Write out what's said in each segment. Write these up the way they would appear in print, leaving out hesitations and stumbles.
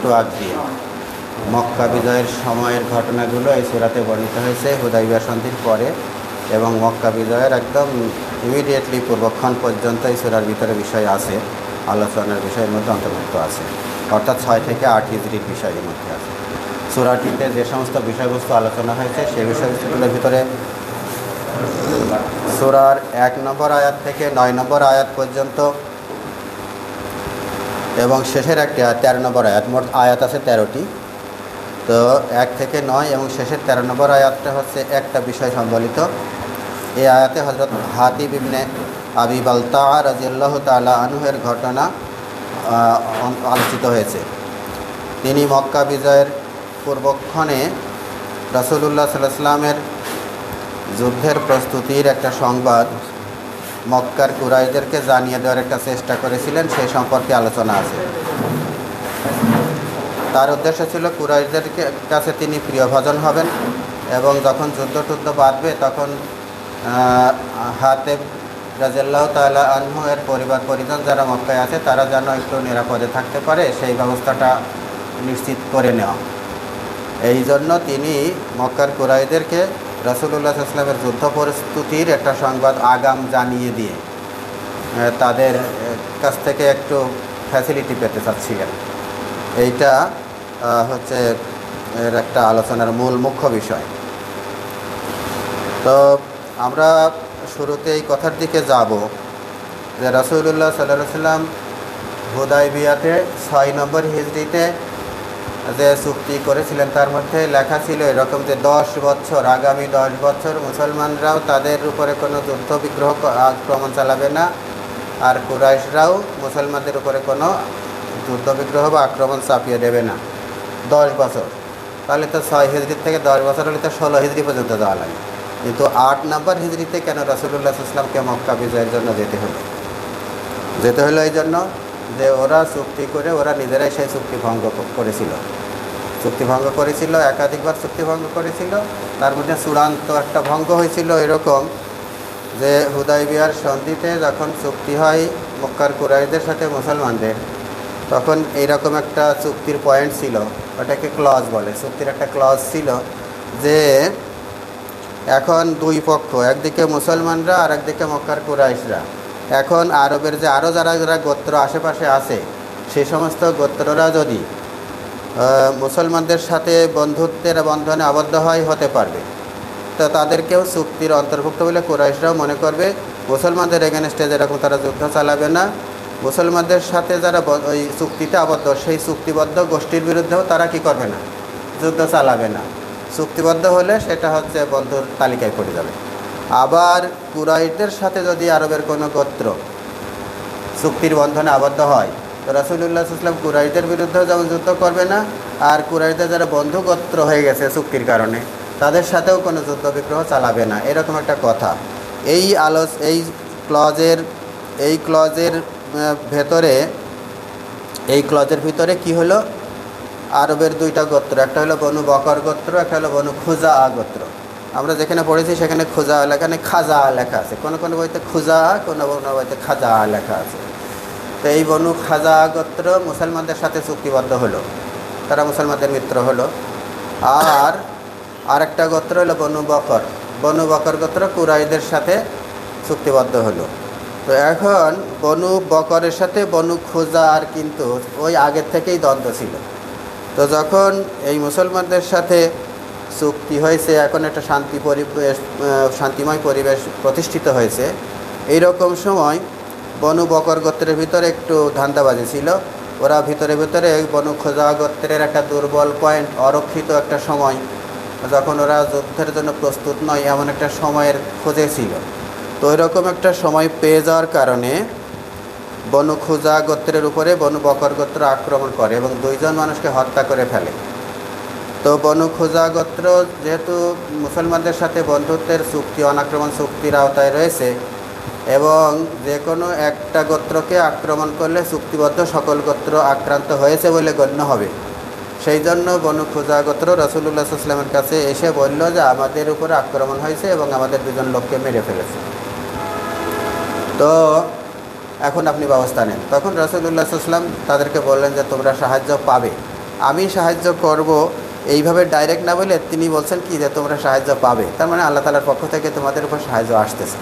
একটু আগ দিয়ে মক্কা বিজয়ের সময়ের ঘটনাগুলো এই সূরাতে বর্ণিত হয়েছে হুদাইবিয়া সন্ধির পরে, এবং মক্কা বিজয়ের একদম ইমিডিয়েটলি পূর্বক্ষণ পর্যন্ত এই সূরার ভিতরে বিষয় আছে, আলোচনার বিষয়ের মধ্যে অন্তর্ভুক্ত আছে, অর্থাৎ 6 থেকে 8 হিজরির বিষয়ের মধ্যে আছে। সূরাটিতে যে সমস্ত বিষয়বস্তু আলোচনা হয়েছে সেই বিষয়বস্তুগুলোর ভিতরে সূরার 1 নম্বর আয়াত থেকে 9 নম্বর আয়াত পর্যন্ত এবং শেষের একটি 13 নম্বর আয়াত, মোট আয়াত আছে 13টি। তো 1 থেকে 9 এবং শেষের 13 নম্বর আয়াতটা হচ্ছে একটা বিষয় সম্বলিত। এই আয়াতে হযরত হাতিব ইবনে আবি বালতাআ রাদিয়াল্লাহু তাআলা আনহুর ঘটনা আলোচিত হয়েছে। তিনি মক্কা বিজয়ের পূর্বক্ষণে রাসূলুল্লাহ সাল্লাল্লাহু আলাইহি ওয়াসাল্লামের যুদ্ধের প্রস্তুতির একটা সংবাদ মক্কার কুরাইশদেরকে জানিয়ে দেওয়ার একটা চেষ্টা করেছিলেন, সেই সম্পর্কে আলোচনা আছে। তার উদ্দেশ্য ছিল কুরাইশদের কাছে তিনি প্রিয়ভাজন হবেন এবং যখন যুদ্ধ বাঁধবে তখন হাতেব রাদিয়াল্লাহু তাআলা আনহু এর পরিবার পরিজন যারা মক্কায় আছে তারা যেন একটু নিরাপদে থাকতে পারে সেই ব্যবস্থাটা নিশ্চিত করে নেওয়া। এই জন্য তিনি মক্কার কুরাইশদেরকে রাসূলুল্লাহ সাল্লাল্লাহু আলাইহি ওয়াসাল্লামের যুদ্ধ প্রস্তুতির একটা সংবাদ আগাম জানিয়ে দিয়ে তাদের কাছ থেকে একটু ফ্যাসিলিটি পেতে চাচ্ছিলেন। এইটা হচ্ছে এর একটা আলোচনার মুখ্য বিষয়। তো আমরা শুরুতে এই কথার দিকে যাব যে রাসূলুল্লাহ সাল্লাল্লাহু আলাইহি ওয়াসাল্লাম হুদাইবিয়াতে 6 নম্বর হিজরিতে যে চুক্তি করেছিলেন তার মধ্যে লেখা ছিল এরকম যে 10 বছর, আগামী 10 বছর মুসলমানরাও তাদের উপরে কোনো যুদ্ধ বিগ্রহ আক্রমণ চালাবে না, আর কুরাইশরাও মুসলমানদের উপরে কোনো যুদ্ধ বিগ্রহ বা আক্রমণ চাপিয়ে দেবে না। 10 বছর, তাহলে তো 6 হিজরি থেকে 10 বছর হলে তো 16 হিজরি পর্যন্ত যাওয়া লাগে। কিন্তু 8 নম্বর হিজরিতে কেন রাসূলুল্লাহ সাল্লাল্লাহু আলাইহি ওয়াসাল্লামকে মক্কা বিজয়ের জন্য যেতে হলো এই জন্য যে ওরা চুক্তি করে ওরা নিজেরাই সেই চুক্তি ভঙ্গ করেছিল, একাধিকবার চুক্তি ভঙ্গ করেছিল। তার মধ্যে চূড়ান্ত একটা ভঙ্গ হয়েছিল এরকম যে হুদাইবিয়ার সন্ধিতে যখন চুক্তি হয় মক্কার কুরাইশদের সাথে মুসলমানদের, তখন এইরকম একটা চুক্তির পয়েন্ট ছিল, ওটাকে ক্লজ বলে। চুক্তির একটা ক্লজ ছিল যে এখন দুই পক্ষ, একদিকে মুসলমানরা আর একদিকে মক্কার কুরাইশরা, এখন আরবের যে আরও যারা গোত্র আশেপাশে আছে সেই সমস্ত গোত্ররা যদি মুসলমানদের সাথে বন্ধুত্বের বন্ধনে আবদ্ধ হতে পারবে, তো তাদেরকেও চুক্তির অন্তর্ভুক্ত বলে কুরাইশরাও মনে করবে। মুসলমানদের এগেনস্টে যেরকম তারা যুদ্ধ চালাবে না, মুসলমানদের সাথে যারা ওই চুক্তিতে আবদ্ধ সেই চুক্তিবদ্ধ গোষ্ঠীর বিরুদ্ধেও তারা কি করবে না, যুদ্ধ চালাবে না। চুক্তিবদ্ধ হলে সেটা হচ্ছে বন্ধুর তালিকায় পড়ে যাবে। আবার কুরাইশদের সাথে যদি আরবের কোনো গোত্র চুক্তির বন্ধনে আবদ্ধ হয়, তো রাসূলুল্লাহ সাল্লাল্লাহু আলাইহি ওয়াসাল্লাম কুরাইশদের বিরুদ্ধেও যেমন যুদ্ধ করবে না, আর কুরাইশদের যারা বন্ধু গোত্র হয়ে গেছে চুক্তির কারণে তাদের সাথেও কোনো যুদ্ধ বিগ্রহ চালাবে না, এরকম একটা কথা। এই ক্লজের ভিতরে কি হলো, আরবের দুইটা গোত্র, একটা হলো বনু বকর গোত্র, একটা হলো বনু খুজা গোত্র। আমরা যেখানে পড়েছি সেখানে খুজা এখানে খাজা লেখা আছে, কোনো কোনো বইতে খুজা, কোনো কোনো বইতে খাজা লেখা আছে। তো এই বনু খাজা গোত্র মুসলমানদের সাথে চুক্তিবদ্ধ হলো, তারা মুসলমানদের মিত্র হলো। আর আরেকটা গোত্র হলো বনু বকর গোত্র কুরাইশদের সাথে চুক্তিবদ্ধ হলো। তো এখন বনু বকরের সাথে বনু খুজা আর কিন্তু ওই আগের থেকেই দ্বন্দ্ব ছিল। তো যখন এই মুসলমানদের সাথে চুক্তি হয়েছে, এখন একটা শান্তিময় পরিবেশ প্রতিষ্ঠিত হয়েছে, এই রকম সময় বনু বকর গোত্রের ভিতরে একটু ধান্দাবাজি ছিল। ওরা ভিতরে বনু খোজা গোত্রের একটা দুর্বল পয়েন্ট, অরক্ষিত একটা সময়, যখন ওরা যুদ্ধের জন্য প্রস্তুত নয় এমন একটা সময়ের খোঁজে ছিল। তো ওইরকম একটা সময় পেয়ে যাওয়ার কারণে বনু খুজা গোত্রের উপরে বনু বকর গোত্র আক্রমণ করে এবং 2 জন মানুষকে হত্যা করে ফেলে। তো বনু খুজা গোত্র যেহেতু মুসলমানদের সাথে বন্ধুত্বের চুক্তি, অনাক্রমণ চুক্তির আওতায় রয়েছে এবং যে কোনো একটা গোত্রকে আক্রমণ করলে চুক্তিবদ্ধ সকল গোত্র আক্রান্ত হয়েছে বলে গণ্য হবে। সেই জন্য বনু খুজা গোত্র রাসূলুল্লাহ সাল্লাল্লাহু আলাইহি ওয়াসাল্লামের কাছে এসে বলল যে আমাদের উপরে আক্রমণ হয়েছে এবং আমাদের 2 জন লোককে মেরে ফেলেছে, তো এখন আপনি ব্যবস্থা নেন। তখন রাসূলুল্লাহ সাল্লাল্লাহু আলাইহি ওয়াসাল্লাম তাদেরকে বললেন যে তোমরা সাহায্য পাবে, আমি সাহায্য করব এইভাবে ডাইরেক্ট না বলে তিনি বলছেন কি যে তোমরা সাহায্য পাবে, তার মানে আল্লাহ তাআলার পক্ষ থেকে তোমাদের উপর সাহায্য আসতেছে।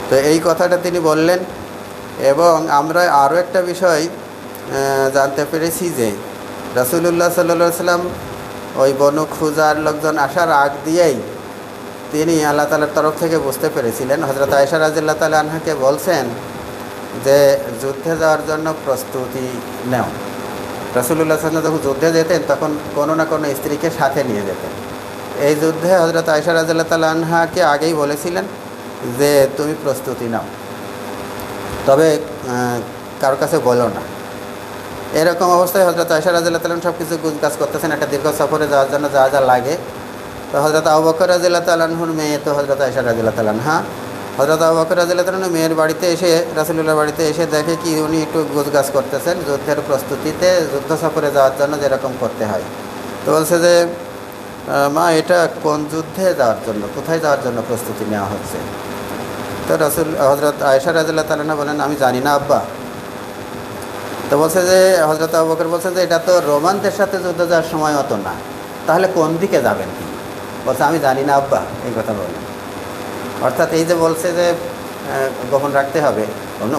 তো এই কথাটা তিনি বললেন। এবং আমরা আরও একটা বিষয় জানতে পেরেছি যে রাসূলুল্লাহ সাল্লাল্লাহু আলাইহি সাল্লাম ওই বনু খুজার লোকজন আসার আগ দিয়েই তিনি আল্লাহ তাআলার তরফ থেকে বুঝতে পেরেছিলেন। হযরত আয়েশা রাদিয়াল্লাহু তাআলা আনহাকে বলছেন যে যুদ্ধে যাওয়ার জন্য প্রস্তুতি নেও। রাসূলুল্লাহ সাল্লাল্লাহু আলাইহি ওয়াসাল্লাম যখন যুদ্ধে যেতেন তখন কোনো না কোনো স্ত্রীকে সাথে নিয়ে যেতেন। এই যুদ্ধে হযরত আয়েশা রাদিয়াল্লাহু তাআলা আনহাকে আগেই বলেছিলেন যে তুমি প্রস্তুতি নাও, তবে কারোর কাছে বলো না। এরকম অবস্থায় হযরত আয়েশা রাদিয়াল্লাহু তাআলা সব কিছু গুজগাছ করতেছেন একটা দীর্ঘ সফরে যাওয়ার জন্য যা যা লাগে। তো হযরত আবু বকর রাদিয়াল্লাহু তাআলা আনহুর মেয়ে তো হযরত আয়েশা রাদিয়াল্লাহু তাআলা আনহা, হযরত আবু বকর রাদিয়াল্লাহু তাআলা আনহু মেয়ের বাড়িতে এসে রাসূলুল্লাহর বাড়িতে এসে দেখে কি উনি একটু গুজগাছ করতেছেন যুদ্ধের প্রস্তুতিতে, যুদ্ধ সফরে যাওয়ার জন্য যেরকম করতে হয়। তো বলছে যে মা এটা কোন যুদ্ধে যাওয়ার জন্য, কোথায় যাওয়ার জন্য প্রস্তুতি নেওয়া হচ্ছে? তো হযরত আয়েশা রাদিয়াল্লাহু তাআলা আনহা বলেন আমি জানি না আব্বা। তো বলছে যে হযরত আবু বকর বলছে যে এটা তো রোমানদের সাথে যুদ্ধ যাওয়ার সময় অত না, তাহলে কোন দিকে যাবেন কি? বলছে আমি জানি না আব্বা, এই কথা বলেন। অর্থাৎ এই যে বলছে যে গোপন রাখতে হবে,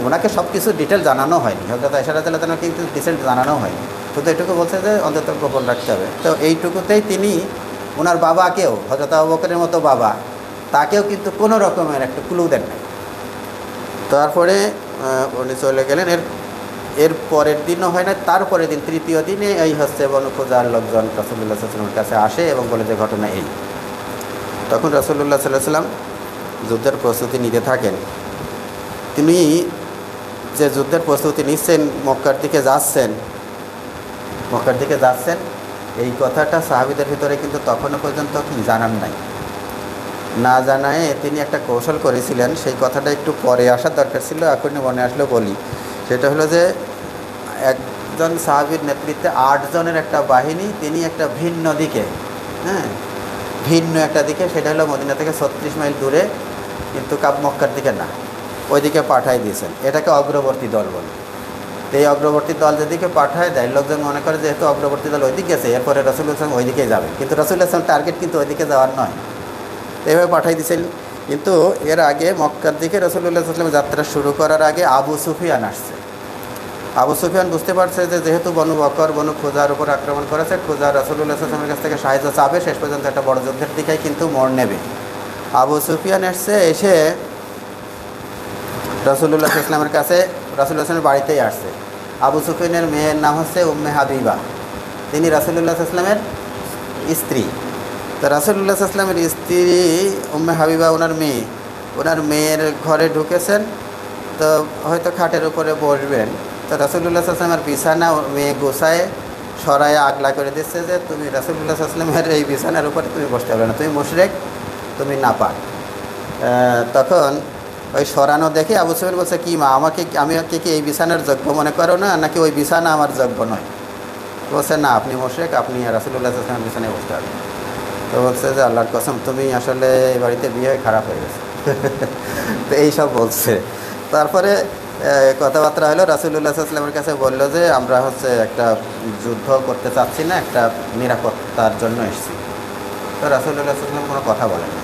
ওনাকে সব কিছু ডিটেল জানানো হয়নি। হযরত আয়েশা রাদিয়াল্লাহু তাআলা কিন্তু ডিটেল জানানো হয়নি, শুধু এটুকু বলছে যে অন্তত গোপন রাখতে হবে। তো এইটুকুতেই তিনি ওনার বাবাকেও, হযরত আবু বকরের মতো বাবা, তাকেও কিন্তু কোনো রকমের একটা ক্লু দেন নাই। তারপরে উনি চলে গেলেন। এর পরের দিনও হয় না, তারপরের দিন তৃতীয় দিনে এই হচ্ছে বনু খুজার লোকজন রাসূলুল্লাহ সাল্লাল্লাহু আলাইহি ওয়াসাল্লামের কাছে আসে এবং বলে যে ঘটনা এই। তখন রাসূলুল্লাহ সাল্লাল্লাহু আলাইহি ওয়াসাল্লাম যুদ্ধের প্রস্তুতি নিতে থাকেন। তিনি যে যুদ্ধের প্রস্তুতি নিচ্ছেন, মক্কার দিকে যাচ্ছেন, এই কথাটা সাহাবীদের ভিতরে কিন্তু তখনও পর্যন্ত কি জানান নাই। না জানায় তিনি একটা কৌশল করেছিলেন, সেই কথাটা একটু পরে আসার দরকার ছিল, এখনই মনে আসলেও বলি। সেটা হলো যে একজন সাহাবীর নেতৃত্বে 8 জনের একটা বাহিনী তিনি একটা ভিন্ন দিকে, ভিন্ন একটা দিকে, সেটা হলো মদিনা থেকে 36 মাইল দূরে, কিন্তু মক্কার দিকে না, ওইদিকে পাঠাই দিয়েছেন। এটাকে অগ্রবর্তী দল বলে। তো এই অগ্রবর্তী দল যেদিকে পাঠায় দেয়, লোকজন মনে করে যেহেতু অগ্রবর্তী দল ওইদিকে গেছে, এরপরে রাসূলুল্লাহ সাল্লাল্লাহু আলাইহি ওয়াসাল্লাম ওইদিকেই যাবে, কিন্তু রাসূলুল্লাহ সাল্লাল্লাহু আলাইহি ওয়াসাল্লাম টার্গেট কিন্তু ওইদিকে যাওয়ার নয়, এইভাবে পাঠাই দিয়েছেন। কিন্তু এর আগে মক্কার দিকে রাসূলুল্লাহ সাল্লাল্লাহু আলাইহি ওয়াসাল্লাম যাত্রা শুরু করার আগে আবু সুফিয়ান আসছে। আবু সুফিয়ান বুঝতে পারছে যে যেহেতু বনু বকর বনু খুজার উপর আক্রমণ করেছে, খুজা রাসূলুল্লাহ সাল্লাল্লাহু আলাইহি ওয়াসাল্লামের কাছ থেকে সাহায্য চাবে, শেষ পর্যন্ত একটা বড় যুদ্ধের দিকেই কিন্তু মোড় নেবে। আবু সুফিয়ান এসে রাসূলুল্লাহ সাল্লাল্লাহু আলাইহি ওয়াসাল্লামের কাছে, রাসূলুল্লাহ সাল্লাল্লাহু আলাইহি ওয়াসাল্লামের বাড়িতেই আসছে। আবু সুফিয়ানের মেয়ের নাম হচ্ছে উম্মে হাবিবা, তিনি রাসূলুল্লাহ সাল্লাল্লাহু আলাইহি ওয়াসাল্লামের স্ত্রী। তো রাসূলুল্লাহ সাল্লাল্লাহু আলাইহি ওয়াসাল্লামের স্ত্রী উম্মে হাবিবা ওনার মেয়ের ঘরে ঢুকেছেন। তো হয়তো খাটের উপরে বসবেন, তো রাসূলুল্লাহ সাল্লাল্লাহু আলাইহি ওয়াসাল্লামের বিছানা মেয়ে গোছায় সরায়ে আগলা করে দিচ্ছে যে তুমি রাসূলুল্লাহ সাল্লাল্লাহু আলাইহি ওয়াসাল্লামের এই বিছানার উপরে তুমি বসতে পারবে না, তুমি মুশরিক, তুমি নাপাক। তখন ওই সরানো দেখে আবু সুফিয়ান বলছে কি মা, আমাকে কি এই বিছানার যোগ্য মনে করো না, নাকি ওই বিছানা আমার যোগ্য নয়? বলছে না, আপনি মুশরিক, আপনি রাসূলুল্লাহ সাল্লাল্লাহু আলাইহি ওয়াসাল্লামের বিছানায় বসতে পারবেন। তো বলছে যে আল্লাহর কসম, তুমি আসলে এই বাড়িতে বিয়ে হয়ে খারাপ হয়ে গেছে। তো এইসব বলছে। তারপরে কথাবার্তা হলো, রাসূলুল্লাহ সাল্লাল্লাহু আলাইহি ওয়াসাল্লামের কাছে বললো যে আমরা একটা যুদ্ধ করতে চাচ্ছি না, একটা নিরাপত্তার জন্য এসেছি। তো রাসূলুল্লাহ সাল্লাল্লাহু আলাইহি ওয়াসাল্লাম কোনো কথা বলেন না।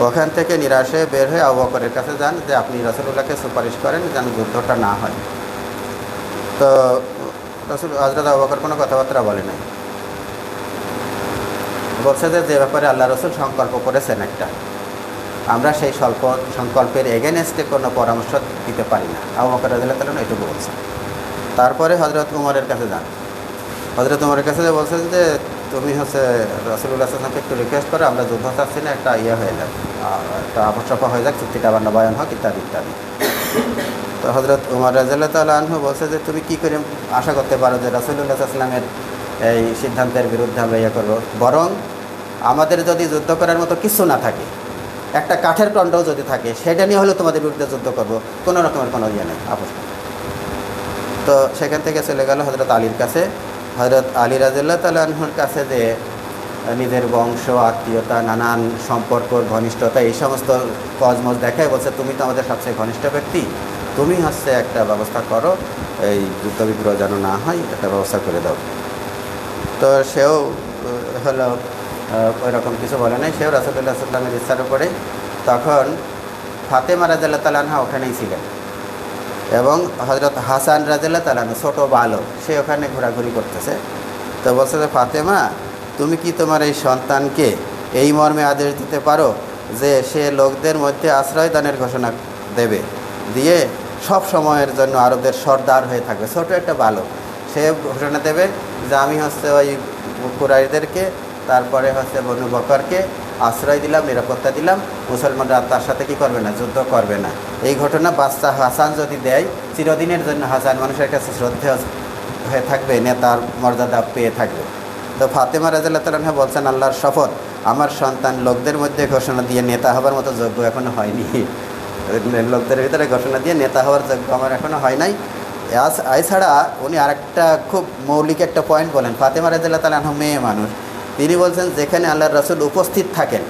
ওখান থেকে নিরাশে বের হয়ে আবু বকরের কাছে যান যে আপনি রাসূলুল্লাহকে সুপারিশ করেন যেন যুদ্ধটা না হয়। তো হযরত আবু বকর কোনো কথাবার্তা বলে নাই, বলছে যে ব্যাপারে আল্লাহ রাসূল সংকল্প করেছেন একটা, আমরা সেই সংকল্পের এগেনস্টে কোনো পরামর্শ দিতে পারি না। আবু বকর রাদিয়াল্লাহু তাআলা এটুকু বলছেন। তারপরে হযরত উমরের কাছে যান। হযরত উমরের কাছে বলছেন যে তুমি রাসূলুল্লাহ সাল্লাল্লাহু আলাইহি ওয়াসাল্লামকে একটু রিকোয়েস্ট করো, আমরা যুদ্ধ চাচ্ছি না, একটা হয়ে যাক, একটা আপসফা হয়ে যাক, চুক্তিটা আবার নবায়ন হোক, ইত্যাদি ইত্যাদি। তো হযরত উমর রাদিয়াল্লাহু তাআলা আনহু বলছে যে তুমি কী করে আশা করতে পারো যে রাসূলুল্লাহ সাল্লাল্লাহু আলাইহি ওয়াসাল্লামের এই সিদ্ধান্তের বিরুদ্ধে আমরা করবো? বরং আমাদের যদি যুদ্ধ করার মতো কিছু না থাকে, একটা কাঠের টন্ডও যদি থাকে, সেটা নিয়ে হলেও তোমাদের বিরুদ্ধে যুদ্ধ করবো, কোনো রকমের কোনো নেই, আপোষ। তো সেখান থেকে চলে গেল হযরত আলীর কাছে। হযরত আলী রাদিয়াল্লাহু তাআলা আনহুর কাছে যে নিজের বংশ, আত্মীয়তা, নানান সম্পর্ক, ঘনিষ্ঠতা, এই সমস্ত কজমজ দেখায়, বলছে তুমি তো আমাদের সবচেয়ে ঘনিষ্ঠ ব্যক্তি, তুমি একটা ব্যবস্থা করো, এই যুদ্ধ বিগ্রহ যেন না হয়, একটা ব্যবস্থা করে দাও। তো সেও হলো ওই রকম কিছু বলে নাই, সেও রাসূলুল্লাহ সাল্লাল্লাহু আলাইহি ওয়াসাল্লামের ইচ্ছার উপরে। তখন ফাতেমা রাদিয়াল্লাহু তাআলা আনহা ওখানেই ছিলেন এবং হযরত হাসান রাদিয়াল্লাহু তাআলা ছোটো বালক, সে ওখানে ঘোরাঘুরি করতেছে। তো বলছে যে ফাতেমা, তুমি কি তোমার এই সন্তানকে এই মর্মে আদেশ দিতে পারো যে সে লোকদের মধ্যে আশ্রয় দানের ঘোষণা দেবে, দিয়ে সব সময়ের জন্য আরবদের সর্দার হয়ে থাকবে। ছোট একটা বালক, সে ঘোষণা দেবে যে আমি হচ্ছে ওই কুরাইশদেরকে, তারপরে হচ্ছে বনু বকরকে আশ্রয় দিলাম, নিরাপত্তা দিলাম, মুসলমানরা তার সাথে কি করবে না, যুদ্ধ করবে না। এই ঘটনা বাচ্চা হাসান যদি দেয়, চিরদিনের জন্য হাসান মানুষের কাছে শ্রদ্ধেয় হয়ে থাকবে, নেতার মর্যাদা পেয়ে থাকবে। তো ফাতেমা রাদিয়াল্লাহু তাআলা আনহা বলছেন, আল্লাহর শপথ, আমার সন্তান লোকদের মধ্যে ঘোষণা দিয়ে নেতা হবার মতো যোগ্য এখনো হয়নি। লোকদের ভিতরে ঘোষণা দিয়ে নেতা হওয়ার যোগ্য আমার এখনো হয় নাই। এছাড়া উনি আরেকটা খুব মৌলিক একটা পয়েন্ট বলেন। ফাতেমা রাদিয়াল্লাহু তাআলা আনহা মেয়ে মানুষ, তিনি বলছেন যেখানে আল্লাহর রাসূল উপস্থিত থাকেন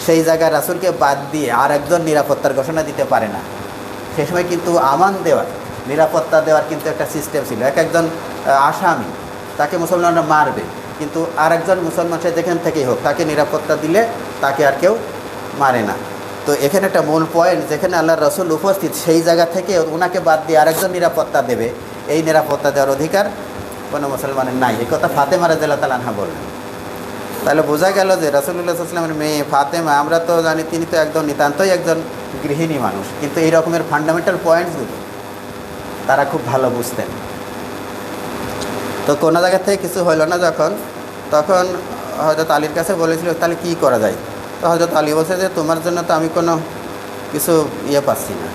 সেই জায়গায় রাসূলকে বাদ দিয়ে আর একজন নিরাপত্তার ঘোষণা দিতে পারে না। সে সময় কিন্তু আমান দেওয়ার, নিরাপত্তা দেওয়ার কিন্তু একটা সিস্টেম ছিল। একজন আসামি, তাকে মুসলমানরা মারবে, কিন্তু আরেকজন মুসলমান সে যেখান থেকেই হোক তাকে নিরাপত্তা দিলে তাকে আর কেউ মারে না। তো এখানে একটা মূল পয়েন্ট, যেখানে আল্লাহর রাসূল উপস্থিত সেই জায়গা থেকে ওনাকে বাদ দিয়ে আরেকজন নিরাপত্তা দেবে, এই নিরাপত্তা দেওয়ার অধিকার কোনো মুসলমানের নাই। এই কথা ফাতেমা রাদিয়াল্লাহু তাআলা আনহা বললেন। তাহলে বোঝা গেল যে রাসূলুল্লাহ সাল্লাল্লাহু আলাইহি ওয়াসাল্লামের মেয়ে ফাতেমা, আমরা তো জানি তিনি তো একদম নিতান্তই একজন গৃহিণী মানুষ, কিন্তু এই রকমের ফান্ডামেন্টাল পয়েন্টসগুলো তারা খুব ভালো বুঝতেন। তো কোনো জায়গা থেকে কিছু হলো না যখন, তখন হযরত আলীর কাছে বলেছিল তাহলে কী করা যায়। তো হযরত আলী বলছে যে তোমার জন্য তো আমি কোনো কিছু পাচ্ছি না,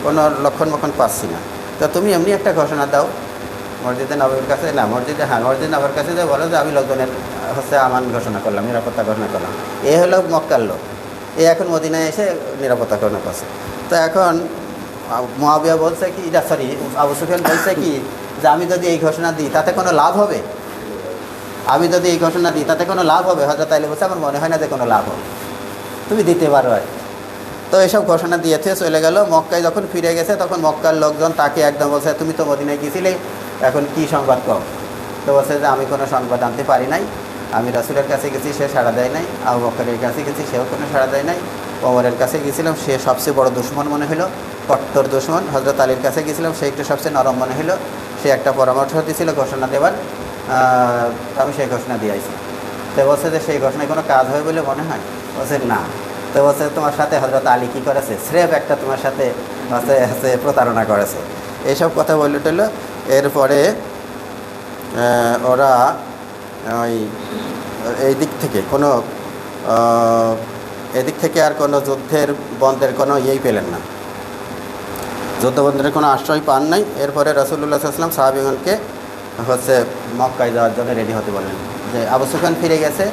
কোনো লক্ষণ মক্ষণ পাচ্ছি না, তো তুমি এমনি একটা ঘোষণা দাও মসজিদে নববীর কাছে, না মসজিদে, হ্যাঁ মসজিদ নববীর কাছে যে বলো যে আমি লোকজনের হচ্ছে আমান ঘোষণা করলাম, নিরাপত্তা ঘোষণা করলাম। এ হলো মক্কার লোক, এ এখন মদিনায় এসে নিরাপত্তা ঘোষণা করছে। তো এখন মুআবিয়া বলছে কি, সরি আবু সুফিয়ান বলছে কি যে আমি যদি এই ঘোষণা দিই তাতে কোনো লাভ হবে, আমি যদি এই ঘোষণা দিই তাতে কোনো লাভ হবে। হযরত আলী বলছে আমার মনে হয় না যে কোনো লাভ হবে, তুমি দিতে পারো আর। তো এসব ঘোষণা দিয়েছে, চলে গেল। মক্কায় যখন ফিরে গেছে তখন মক্কার লোকজন তাকে একদম বলছে তুমি তো মদিনায় গিয়েছিলে, এখন কি সংবাদ কও। তো বলছে যে আমি কোনো সংবাদ আনতে পারি নাই, আমি রাসূলের কাছে গেছি, সে সাড়া দেয় নাই, আবু বকরের কাছে গেছি, সেও কোনো সাড়া দেয় নাই, ওমরের কাছে গিয়েছিলাম, সে সবচেয়ে বড় দুশমন মনে হলো, কট্টর দুশমন। হযরত আলীর কাছে গিয়েছিলাম, সে একটু সবচেয়ে নরম মনে হলো, সে একটা পরামর্শ দিয়েছিল ঘোষণা দেওয়ার, আমি সেই ঘোষণা দিয়ে আইছি। তো বলছে যে সেই ঘোষণায় কোনো কাজ হবে বলে মনে হয়, বলছে না। তো বলছে তোমার সাথে হযরত আলী কী করেছে, স্রেফ একটা তোমার সাথে হচ্ছে প্রতারণা করেছে, এইসব কথা বললে টল। এরপরে ওরা ওই এই দিক থেকে কোনো এদিক থেকে আর কোনো যুদ্ধের বন্ধের কোনো পেলেন না, যুদ্ধবন্ধের কোনো আশ্রয় পান নাই। এরপরে রাসূলুল্লাহ সাল্লাল্লাহু আলাইহি ওয়াসাল্লাম সাহাবীগণকে হচ্ছে মক্কায় যাওয়ার জন্য রেডি হতে বললেন, যে আবু সুফিয়ান ফিরে গেছে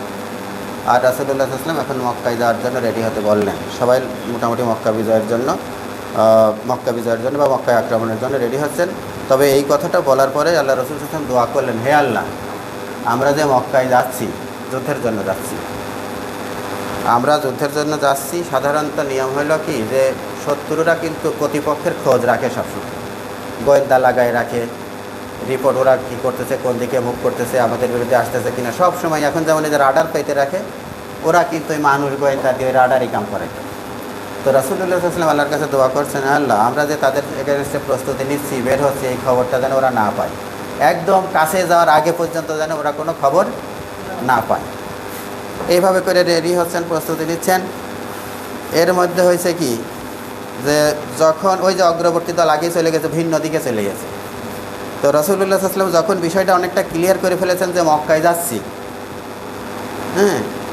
আর রাসূলুল্লাহ সাল্লাল্লাহু আলাইহি ওয়াসাল্লাম এখন মক্কায় যাওয়ার জন্য রেডি হতে বললেন। সবাই মোটামুটি মক্কা বিজয়ের জন্য বা মক্কায় আক্রমণের জন্য রেডি হচ্ছেন। তবে এই কথাটা বলার পরে আল্লাহ রাসূল সাল্লাল্লাহু আলাইহি ওয়াসাল্লাম দোয়া করলেন, হে আল্লাহ, আমরা যে মক্কায় যাচ্ছি যুদ্ধের জন্য যাচ্ছি, আমরা যুদ্ধের জন্য যাচ্ছি, সাধারণত নিয়ম হলো কি যে শত্রুরা কিন্তু প্রতিপক্ষের খোঁজ রাখে সবসময়, গোয়েন্দা লাগায় রাখে, রিপোর্ট ওরা কী করতেছে, কোন দিকে মুভ করতেছে, আমাদের বিরুদ্ধে আসতেছে কিনা সব সময়। এখন যেমন এদের রাডার পাইতে রাখে, ওরা কিন্তু ওই মানুষ গোয়েন্দা দিয়ে রাডারই কাম করে। তো রাসূলুল্লাহ সাল্লাল্লাহু আলাইহি ওয়াসাল্লাম আল্লাহর কাছে দোয়া করছেন, আল্লাহ আমরা যে তাদের এগেইনস্টে প্রস্তুতি নিচ্ছি, বের হচ্ছে, এই খবরটা যেন ওরা না পায়, একদম কাছে যাওয়ার আগে পর্যন্ত যেন ওরা কোনো খবর না পায়। এইভাবে করে রেডি হচ্ছেন, প্রস্তুতি নিচ্ছেন। এর মধ্যে হয়েছে কি যে যখন ওই যে অগ্রবর্তী দল আগেই চলে গেছে, ভিন্ন দিকে চলে গেছে। তো রাসূলুল্লাহ সাল্লাল্লাহু আলাইহি ওয়াসাল্লাম যখন বিষয়টা অনেকটা ক্লিয়ার করে ফেলেছেন যে মক্কায় যাচ্ছি,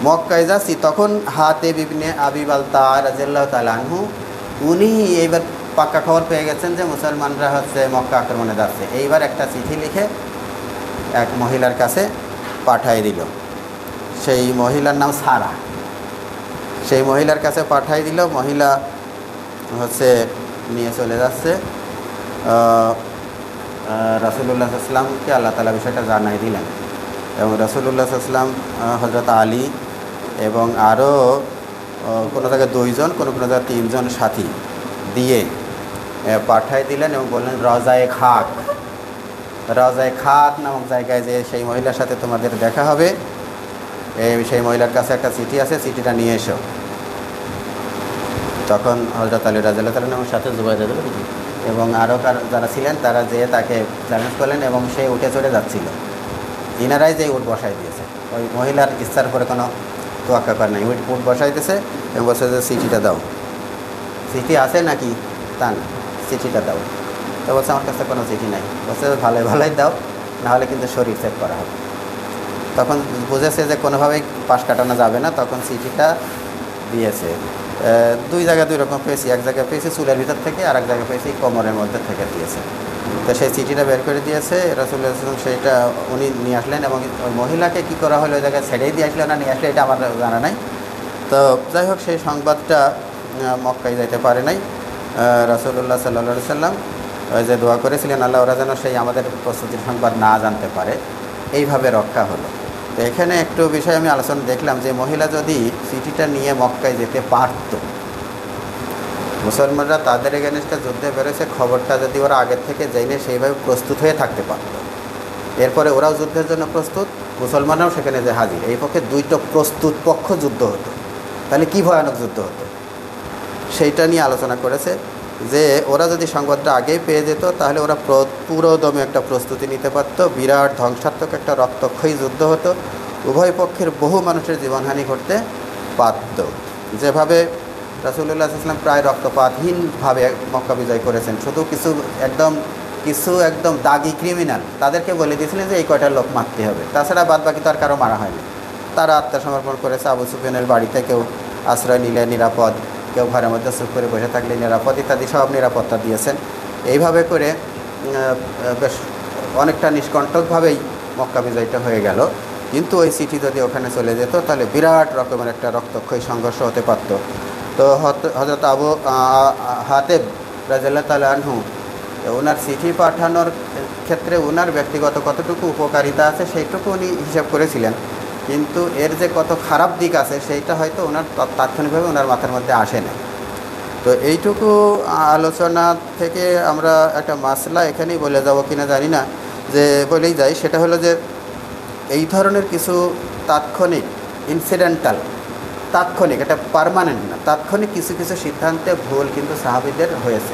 মক্কায় যাচ্ছি, তখন হাতেব ইবনে আবি বালতা রাদিয়াল্লাহু তাআলা আনহু উনি এইবার পাক্কা খবর পেয়ে গেছেন যে মুসলমানরা হচ্ছে মক্কা আক্রমণে যাচ্ছে। এইবার একটা চিঠি লিখে এক মহিলার কাছে পাঠিয়ে দিল। সেই মহিলার নাম সারা। সেই মহিলার কাছে পাঠিয়ে দিল। মহিলা হচ্ছে নিয়ে চলে যাচ্ছে। রাসূলুল্লাহ সাল্লাল্লাহু আলাইহি ওয়াসাল্লামকে আল্লাহ তাআলা বিষয়টা জানাই দিলেন এবং রাসূলুল্লাহ সাল্লাল্লাহু আলাইহি ওয়াসাল্লাম হযরত আলী এবং আরও কোনো জায়গায় 2 জন, কোনো জায়গায় 3 জন সাথী দিয়ে পাঠিয়ে দিলেন এবং বললেন রজায়ে খাক, রওজায়ে খাত নামক জায়গায় যে সেই মহিলার সাথে তোমাদের দেখা হবে, সেই মহিলার কাছে একটা চিঠি আছে, চিঠিটা নিয়ে এসো। তখন হযরত আলী রাদিয়াল্লাহু তাআলা আমার সাথে জুবাইর রাদিয়াল্লাহু এবং আরও যারা ছিলেন তারা যেয়ে তাকে চ্যালেঞ্জ করলেন এবং সে উঠে চড়ে যাচ্ছিল। ইনারাই যে উট বসাই দিয়েছে, ওই মহিলার ইচ্ছার উপরে কোনো তোয়াক্কা করে নাই, উট বসাই দিয়েছে এবং বলছে যে চিঠিটা দাও, চিঠি আছে নাকি, তা না, চিঠিটা দাও। তো বলছে আমার কাছে কোনো চিঠি নাই। বলছে ভালোই ভালোই দাও, নাহলে কিন্তু শরীর চেক করা হবে। তখন বুঝেছে যে কোনোভাবেই পাশ কাটানো যাবে না, তখন চিঠিটা দিয়েছে। দুই জায়গায় দুই রকম পেয়েছি, এক জায়গায় পেয়েছি চুলের ভিতর থেকে, আর এক জায়গায় পেয়েছি কোমরের মধ্যে থেকে দিয়েছে। তো সেই চিঠিটা বের করে দিয়েছে রাসূলুল্লাহ সাল্লাল্লাহু আলাইহি ওয়াসাল্লাম, সেইটা উনি নিয়ে আসলেন এবং ওই মহিলাকে কী করা হলো ওই জায়গায় ছেড়েই দিয়ে আসলো না নিয়ে আসলে এটা আমার জানা নাই। তো যাই হোক, সেই সংবাদটা মক্কায় যাইতে পারে নাই। রাসূলুল্লাহ সাল্লাল্লাহু আলাইহি ওয়াসাল্লাম ওই যে দোয়া করেছিলেন আল্লাহ ওরা যেন সেই আমাদের প্রস্তুতির সংবাদ না জানতে পারে, এইভাবে রক্ষা হলো। তো এখানে একটু বিষয় আমি আলোচনা দেখলাম যে মহিলা যদি চিঠিটা নিয়ে মক্কায় যেতে পারত, মুসলমানরা তাদের এগেনস্টে যুদ্ধে বেরোছে খবরটা যদি ওরা আগের থেকে জেনে সেইভাবে প্রস্তুত হয়ে থাকতে পারত, এরপরে ওরাও যুদ্ধের জন্য প্রস্তুত, মুসলমানরাও সেখানে যে হাজির, এই পক্ষে দুইটা প্রস্তুত পক্ষ যুদ্ধ হতো, তাহলে কি ভয়ানক যুদ্ধ হতো সেইটা নিয়ে আলোচনা করেছে। যে ওরা যদি সংবাদটা আগেই পেয়ে যেত তাহলে ওরা পুরোদমে একটা প্রস্তুতি নিতে পারত, বিরাট ধ্বংসাত্মক একটা রক্তক্ষয়ী যুদ্ধ হতো, উভয় পক্ষের বহু মানুষের জীবনহানি ঘটতে পারত। যেভাবে রাসূলুল্লাহ সাল্লাল্লাহু আলাইহি ওয়াসাল্লাম প্রায় রক্তপাতহীনভাবে মক্কা বিজয় করেছেন, শুধু কিছু একদম দাগি ক্রিমিনাল তাদেরকে বলে দিয়েছিলেন যে এই কয়টা লোক মারতে হবে, তাছাড়া বাদ বাকি তো আর কারো মারা হয়নি। তারা আত্মসমর্পণ করেছে, আবু সুফিয়ানের বাড়িতে কেউ আশ্রয় নিলে নিরাপদ, কেউ ঘরের মধ্যে চুপ করে বসে থাকলে নিরাপদ, ইত্যাদি সব নিরাপত্তা দিয়েছেন। এইভাবে করে বেশ অনেকটা নিষ্কণ্টকভাবেই মক্কা বিজয়টা হয়ে গেল। কিন্তু ওই চিঠি যদি ওখানে চলে যেত তাহলে বিরাট রকমের একটা রক্তক্ষয়ী সংঘর্ষ হতে পারত। তো হযরত আবু হাতেব রাদিয়াল্লাহু তাআলা আনহু ওনার চিঠি পাঠানোর ক্ষেত্রে ওনার ব্যক্তিগত কতটুকু উপকারিতা আছে সেইটুকু উনি হিসাব করেছিলেন, কিন্তু এর যে কত খারাপ দিক আছে সেইটা হয়তো ওনার তাৎক্ষণিকভাবে ওনার মাথার মধ্যে আসে না। তো এইটুকু আলোচনা থেকে আমরা একটা মাসলা এখানেই বলে যাব কিনা জানি না, যে বলেই যাই, সেটা হলো যে এই ধরনের কিছু তাৎক্ষণিক ইনসিডেন্টাল, তাৎক্ষণিক, এটা পার্মানেন্ট না, তাৎক্ষণিক কিছু কিছু সিদ্ধান্তে ভুল কিন্তু সাহাবীদের হয়েছে।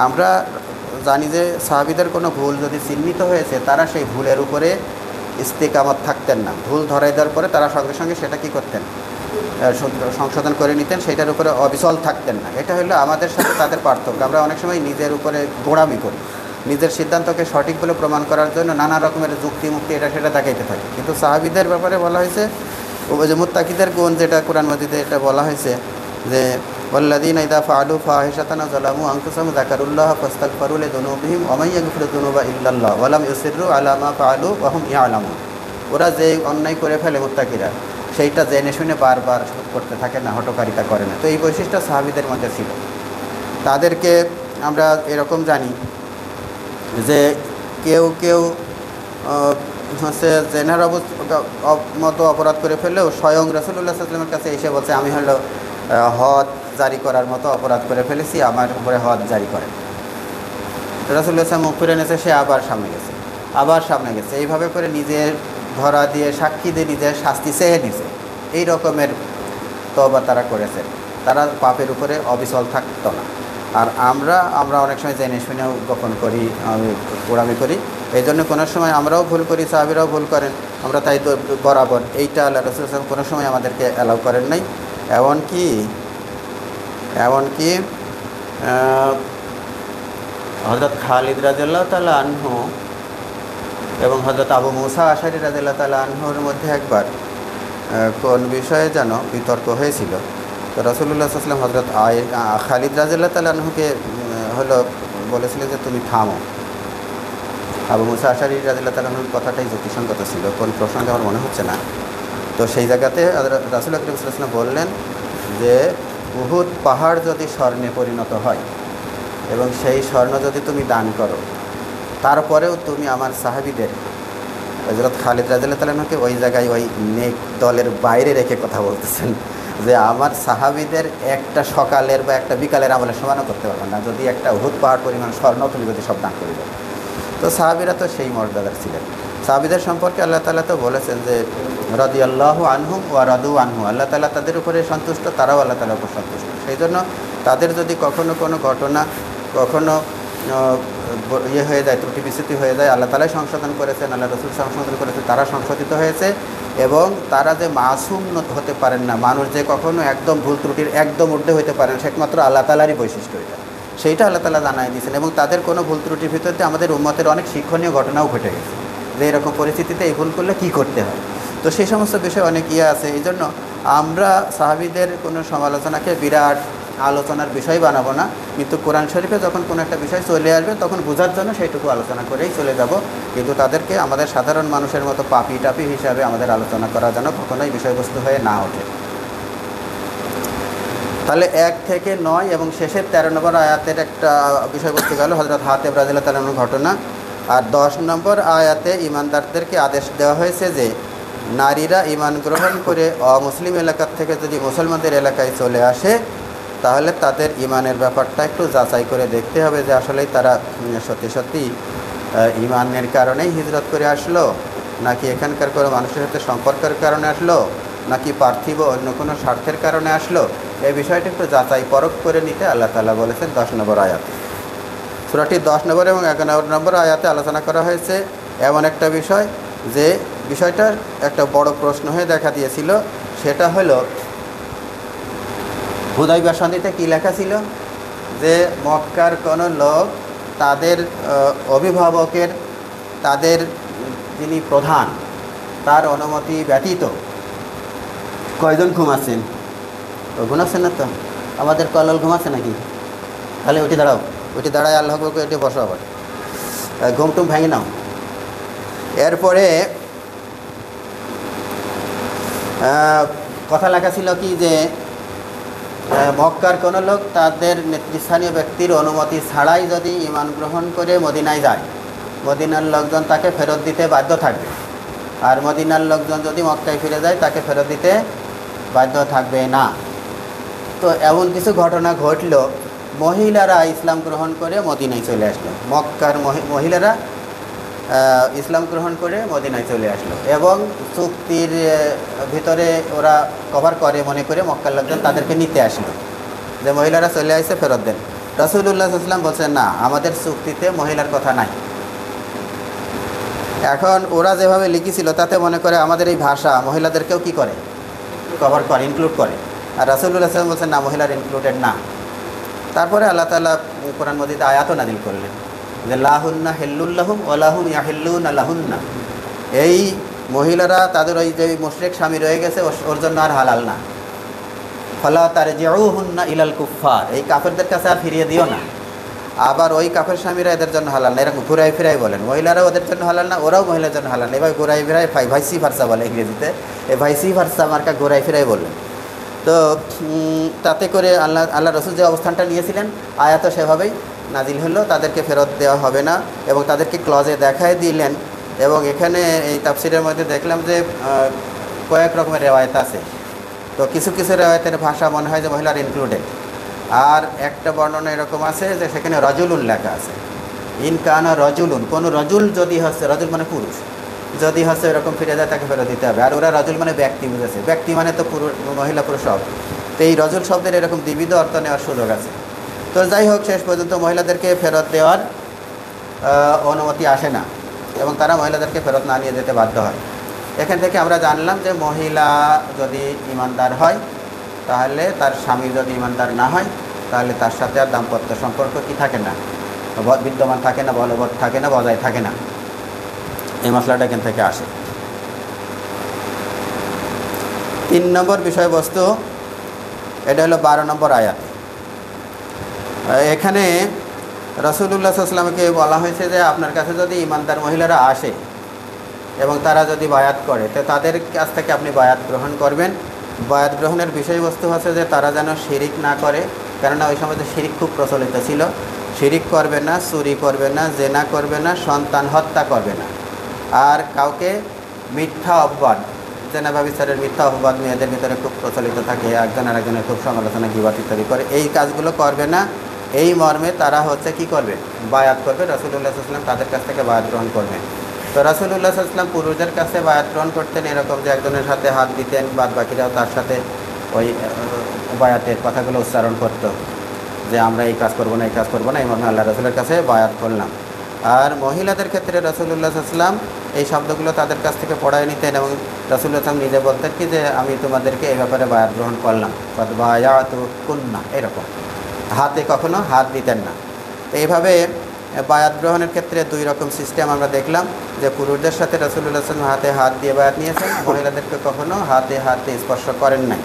আমরা জানি যে সাহাবীদের কোনো ভুল যদি চিহ্নিত হয়েছে তারা সেই ভুলের উপরে ইস্তিকামত থাকতেন না, ভুল ধরাই দেওয়ার পরে তারা সঙ্গে সঙ্গে সেটা কী করতেন, সংশোধন করে নিতেন, সেটার উপরে অবিচল থাকতেন না। এটা হলো আমাদের সাথে তাদের পার্থক্য। আমরা অনেক সময় নিজের উপরে গোড়ামি করি, নিজের সিদ্ধান্তকে সঠিক বলে প্রমাণ করার জন্য নানা রকমের যুক্তি মুক্তি এটা সেটা দেখাইতে থাকি। কিন্তু সাহাবীদের ব্যাপারে বলা হয়েছে, যে মুত্তাকিদের গুণ, যেটা কোরআন মাজিদে এটা বলা হয়েছে যে ওয়াল্লাযীনা ইযা ফাআলু ফাহিশাতান ওয়া যালামু আনফুসাহুম যাকারুল্লাহা ফাস্তাগফিরু লিযুনুবিহিম ওয়া মান ইয়াগফিরু যুনুবা ইল্লাল্লাহ ওয়া লাম ইউসিররু আলা মা ফাআলু ওয়া হুম ইয়ালামুন। ওরা যে অন্যায় করে ফেলে মুত্তাকিরা, সেইটা জেনে শুনে বারবার করতে থাকে না, হঠকারিতা করে না। তো এই বৈশিষ্ট্য সাহাবীদের মধ্যে ছিল। তাদেরকে আমরা এরকম জানি যে কেউ কেউ হচ্ছে জেনার মতো অপরাধ করে ফেললেও স্বয়ং রাসূলুল্লাহ সাল্লাল্লাহু আলাইহি ওয়াসাল্লামের কাছে এসে বলছে আমি হলো হদ জারি করার মতো অপরাধ করে ফেলেছি, আমার উপরে হদ জারি করেন। রাসূলুল্লাহ সাল্লাল্লাহু মুখ ফিরে নিয়েছে, সে আবার সামনে গেছে, এইভাবে করে নিজের ধরা দিয়ে সাক্ষী দিয়ে নিজের শাস্তি চেয়ে নিছে। এই রকমের তওবা তারা করেছে, তারা পাপের উপরে অবিচল থাকতো না। আর আমরা অনেক সময় জেনে শুনেও গোপন করি, গোড়ামি করি, এই জন্য কোনো সময় আমরাও ভুল করি, সাহাবীরাও ভুল করেন, আমরা তাই তো বরাবর এইটা আল্লাহ রাসূল সাল্লাল্লাহু আলাইহি ওয়াসাল্লাম কোনো সময় আমাদেরকে অ্যালাউ করেন নাই। এমনকি হযরত খালিদ রাদিয়াল্লাহু তাআলা আনহু এবং হযরত আবু মুসা আশআরী রাদিয়াল্লাহু তাআলা আনহুর মধ্যে একবার কোন বিষয়ে যেন বিতর্ক হয়েছিল। তো রাসূলুল্লাহ সাল্লাল্লাহু আলাইহি ওয়াসাল্লাম হযরত খালিদ রাদিয়াল্লাহু তাআলা আনহুকে বলেছিলেন যে তুমি থামো। আবু মুসা আশআরী রাদিয়াল্লাহু তাআলা আনহুর কথাটাই যুক্তিসঙ্গত ছিল, কোন প্রসঙ্গে আমার মনে হচ্ছে না। তো সেই জায়গাতে রাসূলুল্লাহ সাল্লাল্লাহু আলাইহি ওয়াসাল্লাম বললেন যে উহুদ পাহাড় যদি স্বর্ণে পরিণত হয় এবং সেই স্বর্ণ যদি তুমি দান করো, তারপরেও তুমি আমার সাহাবীদের, হযরত খালিদ রাদিয়াল্লাহু তাআলা আনহুকে ওই জায়গায় ওই নেক দলের বাইরে রেখে কথা বলতেছেন যে আমার সাহাবীদের একটা সকালের বা একটা বিকালের আমলের সমানও করতে পারবেন না যদি একটা উহুদ পাহাড় পরিমাণ স্বর্ণ তুমি যদি সব দান করে দাও। তো তো সাহাবীরা তো সেই মর্যাদার ছিলেন। সাহাবীদের সম্পর্কে আল্লাহ তাআলা তো বলেছেন যে রাদিয়াল্লাহু আনহুম ওয়া রাদু আনহু, আল্লাহ তাআলা তাদের উপরে সন্তুষ্ট, তারাও আল্লাহ তাআলার উপর সন্তুষ্ট। সেই জন্য তাদের যদি কখনো কোনো ঘটনা কখনো ইয়ে হয়ে যায়, ত্রুটি বিচ্যুতি হয়ে যায়, আল্লাহ তাআলাই সংশোধন করেছেন, আল্লাহ রাসূল সংশোধন করেছেন, তারা সংশোধিত হয়েছে। এবং তারা যে মাসুম হতে পারেন না, মানুষ যে কখনো একদম ভুল ত্রুটির একদম ঊর্ধ্বে হতে পারেন, সে একমাত্র আল্লাহ তাআলারই বৈশিষ্ট্য এটা, সেইটা আল্লাহ তাআলা জানাই দিয়েছেন। এবং তাদের কোনো ভুল ত্রুটির ভিতরে আমাদের উম্মতের অনেক শিক্ষণীয় ঘটনাও ঘটে গেছে, যে এরকম পরিস্থিতিতে এই ভুল করলে কী করতে হয়। তো সেই সমস্ত বিষয়ে অনেক আছে। এই জন্য আমরা সাহাবীদের কোনো সমালোচনাকে বিরাট আলোচনার বিষয় বানাবো না, কিন্তু কোরআন শরীফে যখন কোনো একটা বিষয় চলে আসবে তখন বোঝার জন্য সেইটুকু আলোচনা করেই চলে যাব। কিন্তু তাদেরকে আমাদের সাধারণ মানুষের মতো পাপি টাপি হিসাবে আমাদের আলোচনা করা যেন কখনোই বিষয়বস্তু হয়ে না ওঠে। তাহলে 1 থেকে 9 এবং শেষের 13 নম্বর আয়াতের একটা বিষয়বস্তু গেল হযরত হাতিব রাদিয়াল্লাহু তাআলার ঘটনা। আর 10 নম্বর আয়াতে ঈমানদারদেরকে আদেশ দেওয়া হয়েছে যে নারীরা ঈমান গ্রহণ করে অমুসলিম এলাকা থেকে যদি মুসলমানদের এলাকায় চলে আসে, তাহলে তাদের ঈমানের ব্যাপারটা একটু যাচাই করে দেখতে হবে যে আসলেই তারা সত্যি সত্যি ঈমানের কারণেই হিজরত করে আসলো, নাকি এখানকার কোনো মানুষের সাথে সম্পর্কের কারণে আসলো, নাকি পার্থিব অন্য কোনো স্বার্থের কারণে আসলো। এই বিষয়টা একটু যাচাই পরখ করে নিতে আল্লাহ তাআলা বলেছেন 10 নম্বর আয়াতে। সূরাটির 10 নম্বর এবং 11 নম্বর আয়াতে আলোচনা করা হয়েছে এমন একটা বিষয়, যে বিষয়টার একটা বড় প্রশ্ন হয়ে দেখা দিয়েছিল। সেটা হলো হুদাইবিয়া সন্ধিতে কী লেখা ছিল, যে মক্কার কোনো লোক তাদের অভিভাবকের, তাদের যিনি প্রধান, তার অনুমতি ব্যতীত কয়জন ঘুমাচ্ছেন? ঘুমাচ্ছেন না তো? আমাদের কলল ঘুমাচ্ছে নাকি? তাহলে উঠে দাঁড়াও, উঠে দাঁড়ায় আল্লাহ করে এটি বসো, আবার ঘুমটুম ভেঙে নাও। এরপরে কথা লেখা ছিল কি, যে মক্কার কোনো লোক তাদের নেতৃস্থানীয় ব্যক্তির অনুমতি ছাড়াই যদি ঈমান গ্রহণ করে মদিনায় যায়, মদিনার লোকজন তাকে ফেরত দিতে বাধ্য থাকবে। আর মদিনার লোকজন যদি মক্কায় ফিরে যায়, তাকে ফেরত দিতে বাধ্য থাকবে না। তো এমন কিছু ঘটনা ঘটল, মহিলারা ইসলাম গ্রহণ করে মদিনায় চলে আসলো, মক্কার মহিলারা ইসলাম গ্রহণ করে মদিনায় চলে আসলো, এবং চুক্তির ভিতরে ওরা কভার করে মনে করে মক্কার লোকজন তাদেরকে নিতে আসলো, যে মহিলারা চলে আসছে, ফেরত দেন। রাসূলুল্লাহ সাল্লাল্লাহু আলাইহি ওয়াসাল্লাম বলছেন, না, আমাদের চুক্তিতে মহিলার কথা নাই। এখন ওরা যেভাবে লিখেছিল তাতে মনে করে আমাদের এই ভাষা মহিলাদেরকেও কি করে, কভার করে, ইনক্লুড করে। আর রাসূলুল্লাহ সাল্লাল্লাহু আলাইহি ওয়াসাল্লাম বলছেন, না, মহিলার ইনক্লুডেড না। তারপরে আল্লাহ তাআলা কোরআন মাজিদে আয়াতও নাযিল করলেন যে লাহুন্না হিল্লুল লাহুম ওয়া লাহুম ইয়াহিল্লুনা লাহুন্না, এই মহিলারা তাদের ওই যে মুশরিক স্বামী রয়ে গেছে ওর জন্য আর হালাল না। ফালা তারজিউহুন্না ইলাল কুফফার, এই কাফেরদের কাছে আর ফিরিয়ে দিও না। আবার ওই কাফের স্বামীরা এদের জন্য হালাল না, এরকম ঘুরাই ফিরাই বলেন। মহিলারাও ওদের জন্য হালাল না, ওরাও মহিলার জন্য হালাল না। এবার ঘুরাই ফিরাই ভাইসি ভার্সা বলে ইংরেজিতে, এই ভাইসি ভার্সা মার্কা ঘুরাই ফিরাই বললেন। তো তাতে করে আল্লাহ রসুল যে অবস্থানটা নিয়েছিলেন, আয়াতও সেভাবেই নাজিল হলো, তাদেরকে ফেরত দেওয়া হবে না, এবং তাদেরকে ক্লজে দেখায় দিলেন। এবং এখানে এই তাফসিরের মধ্যে দেখলাম যে কয়েক রকমের রেওয়ায়ত আছে। তো কিছু কিছু রেওয়ায়তের ভাষা মনে হয় যে মহিলার ইনক্লুডেড, আর একটা বর্ণনা এরকম আছে যে সেখানে রজুলুন লেখা আছে। ইনকানা রজুলুন, কোনো রজুল যদি হচ্ছে, রজুল মানে পুরুষ, যদি হচ্ছে এরকম ফিরে যায় তাকে ফেরত দিতে হবে। আর ওরা রজুল মানে ব্যক্তি বুঝেছে, ব্যক্তি মানে তো মহিলা পুরুষ সব। তো এই রজুল শব্দের এরকম দ্বিবিধ অর্থ নেওয়ার সুযোগ আছে। তো যাই হোক, শেষ পর্যন্ত মহিলাদেরকে ফেরত দেওয়ার অনুমতি আসে না, এবং তারা মহিলাদেরকে ফেরত না নিয়ে যেতে বাধ্য হয়। এখান থেকে আমরা জানলাম যে মহিলা যদি ইমানদার হয়, তাহলে তার স্বামী যদি ইমানদার না হয়, তাহলে তার সাথে আর দাম্পত্য সম্পর্ক কি থাকে না, বিদ্যমান থাকে না, বলবৎ থাকে না, বজায় থাকে না। এই মশলাটা এখান থেকে আসে। 3 নম্বর বিষয়বস্তু, এটা হলো 12 নম্বর আয়াত। এখানে রাসূলুল্লাহ সাল্লাল্লাহু আলাইহি ওয়াসাল্লামকে বলা হয়েছে যে আপনার কাছে যদি ইমানদার মহিলারা আসে এবং তারা যদি বায়াত করে, তো তাদের কাছ থেকে আপনি বায়াত গ্রহণ করবেন। বায়াত গ্রহণের বিষয়বস্তু হচ্ছে যে তারা যেন শিরিক না করে, কেননা ওই সময় শিরিক খুব প্রচলিত ছিল। শিরিক করবে না, চুরি করবে না, জেনা করবে না, সন্তান হত্যা করবে না, আর কাউকে মিথ্যা অপবাদ, জেনা ব্যভিচারের মিথ্যা অপবাদ মেয়েদের ভিতরে খুব প্রচলিত থাকে, একজন আর একজনের খুব সমালোচনা গীবত ইত্যাদি করে, এই কাজগুলো করবে না। এই মর্মে তারা হচ্ছে কি করবে, বায়াত করবে, রাসূলুল্লাহ সাল্লাল্লাহু আলাইহি ওয়াসাল্লাম তাদের কাছ থেকে বায়াত গ্রহণ করবেন। তো রাসূলুল্লাহ সাল্লাল্লাহু আলাইহি ওয়াসাল্লাম পুরুষদের কাছে বায়াত গ্রহণ করতেন এরকম যে একজনের সাথে হাত দিতেন, বাদ বাকিরাও তার সাথে ওই বায়াতের কথাগুলো উচ্চারণ করতো যে আমরা এই কাজ করবো না, এই কাজ করবো না, এই মর্মে আল্লাহ রাসূলের কাছে বায়াত করলাম। আর মহিলাদের ক্ষেত্রে রাসূলুল্লাহ সাল্লাল্লাহু আলাইহি ওয়াসাল্লাম এই শব্দগুলো তাদের কাছ থেকে পড়ায় নিতেন এবং রাসূলুল্লাহ সাল্লাল্লাহু আলাইহি ওয়াসাল্লাম নিজে বলতেন কি যে আমি তোমাদেরকে এই ব্যাপারে বায়াত গ্রহণ করলাম, বায়াতু কুন্না, এরকম হাতে কখনো হাত দিতেন না। তো এইভাবে বায়াত গ্রহণের ক্ষেত্রে দুই রকম সিস্টেম আমরা দেখলাম, যে পুরুষদের সাথে রাসূলুল্লাহ সাল্লাল্লাহু আলাইহি ওয়াসাল্লাম হাতে হাত দিয়ে বায়াত নিয়েছেন, মহিলাদেরকে কখনো হাতে স্পর্শ করেন নাই।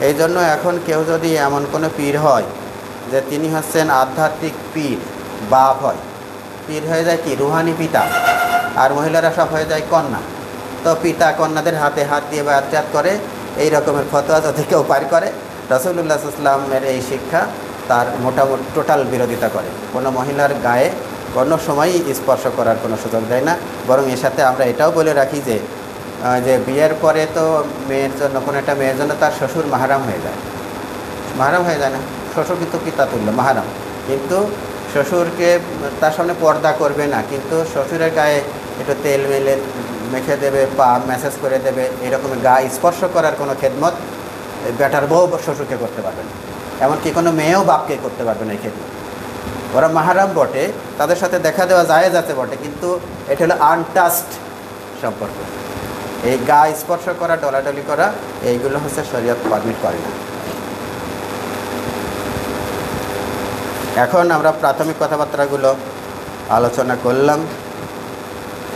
এই জন্য এখন কেউ যদি এমন কোনো পীর হয় যে তিনি হচ্ছেন আধ্যাত্মিক পীর, বাপ হয়, পীর হয়ে যায় কি রুহানি পিতা, আর মহিলারা সব হয়ে যায় কন্যা, তো পিতা কন্যাদের হাতে হাত দিয়ে বায়াত করে, এই রকমের ফতোয়া যদি কেউ পার করে, রাসূলুল্লাহ সাল্লাল্লাহু আলাইহি ওয়াসাল্লামের এই শিক্ষা তার মোটামুটি টোটাল বিরোধিতা করে। কোনো মহিলার গায়ে কোনো সময়ই স্পর্শ করার কোনো সুযোগ দেয় না। বরং এর সাথে আমরা এটাও বলে রাখি যে বিয়ের পরে তো মেয়ের জন্য, কোনো একটা মেয়ের জন্য তার শ্বশুর মাহারাম হয়ে যায়, মাহারাম হয়ে যায় না, শ্বশুর কিন্তু পিতা তুল্য মাহারাম, কিন্তু শ্বশুরকে তার সামনে পর্দা করবে না, কিন্তু শ্বশুরের গায়ে একটু তেল মেখে দেবে, পা ম্যাসেজ করে দেবে, এরকমের গা স্পর্শ করার কোনো খেদমত বেটার বউ শ্বশুরকে করতে পারবে না, এমনকি কোনো মেয়েও বাপকে করতে পারবে না এই খেদমত। ওরা মাহারাম বটে, তাদের সাথে দেখা দেওয়া জায়েজ আছে বটে, কিন্তু এটা হলো আনটাস্ট সম্পর্ক। এই গা স্পর্শ করা, ডলাডলি করা, এইগুলো হচ্ছে শরীয়ত পারমিট করে না। এখন আমরা প্রাথমিক কথাবার্তাগুলো আলোচনা করলাম,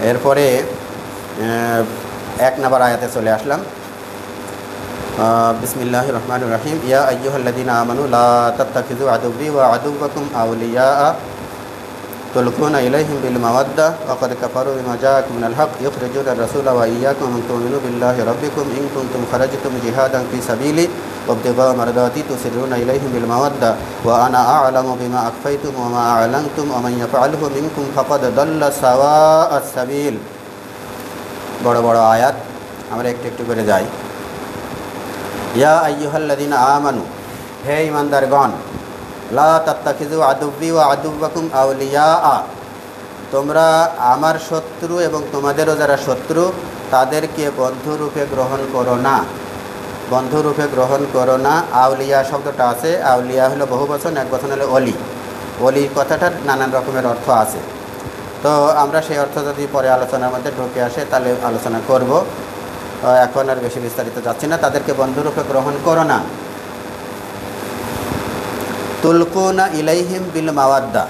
এরপরে 1 নম্বর আয়াতে চলে আসলাম। বিসমিল্লাহির রহমানির রহিম। ইয়া আইয়ুহাল্লাযীনা আমানু লা তাত্তাখিযু আদুব্বি ওয়া আদুব্বাকুম আউলিয়া তুলকুনা ইলাইহিম বিল মাওয়াদ্দা ওয়া ক্বাদ কাফারু বিমা জাআকুম মিনাল হক ইউখরিজুনা আর-রাসূলা ওয়া ইয়্যাকুম আন তু'মিনু বিল্লাহি রাব্বিকুম ইন কুনতুম খারাজতুম জিহাদান ফি সাবিলি ওয়াবতিগা মারদাতি তুসিরুনা ইলাইহিম বিল মাওয়াদ্দা ওয়া আনা আ'লামু বিমা আখফাইতুম ওয়া মা আ'লানতুম ওয়া মান ইয়াফআলহু মিনকুম ফাকাদ দাল্লা সাওয়া'আস সাবিল। বড় বড় আয়াত, আমরা একটু একটু করে যাই। ইয়া আইয়ুহাল্লাযীনা আমানু, হে ঈমানদারগণ, লা তাত্তাখিযু আদুব্বি ওয়া আদুব্বাকুম আউলিয়া, তোমরা আমার শত্রু এবং তোমাদেরও যারা শত্রু তাদেরকে বন্ধুরূপে গ্রহণ করো না, বন্ধুরূপে গ্রহণ করো না। আউলিয়া শব্দটা আছে, আউলিয়া হলো বহুবচন, এক বচন হলো অলি। অলি কথাটার নানান রকমের অর্থ আছে, তো আমরা সেই অর্থ যদি পরে আলোচনার মধ্যে ঢুকে আসে তাহলে আলোচনা করব, এখন আর বেশি বিস্তারিত যাচ্ছি না। তাদেরকে বন্ধুরূপে গ্রহণ করো না। তুলকুনা ইলাইহিম বিল মাওয়াদ্দা,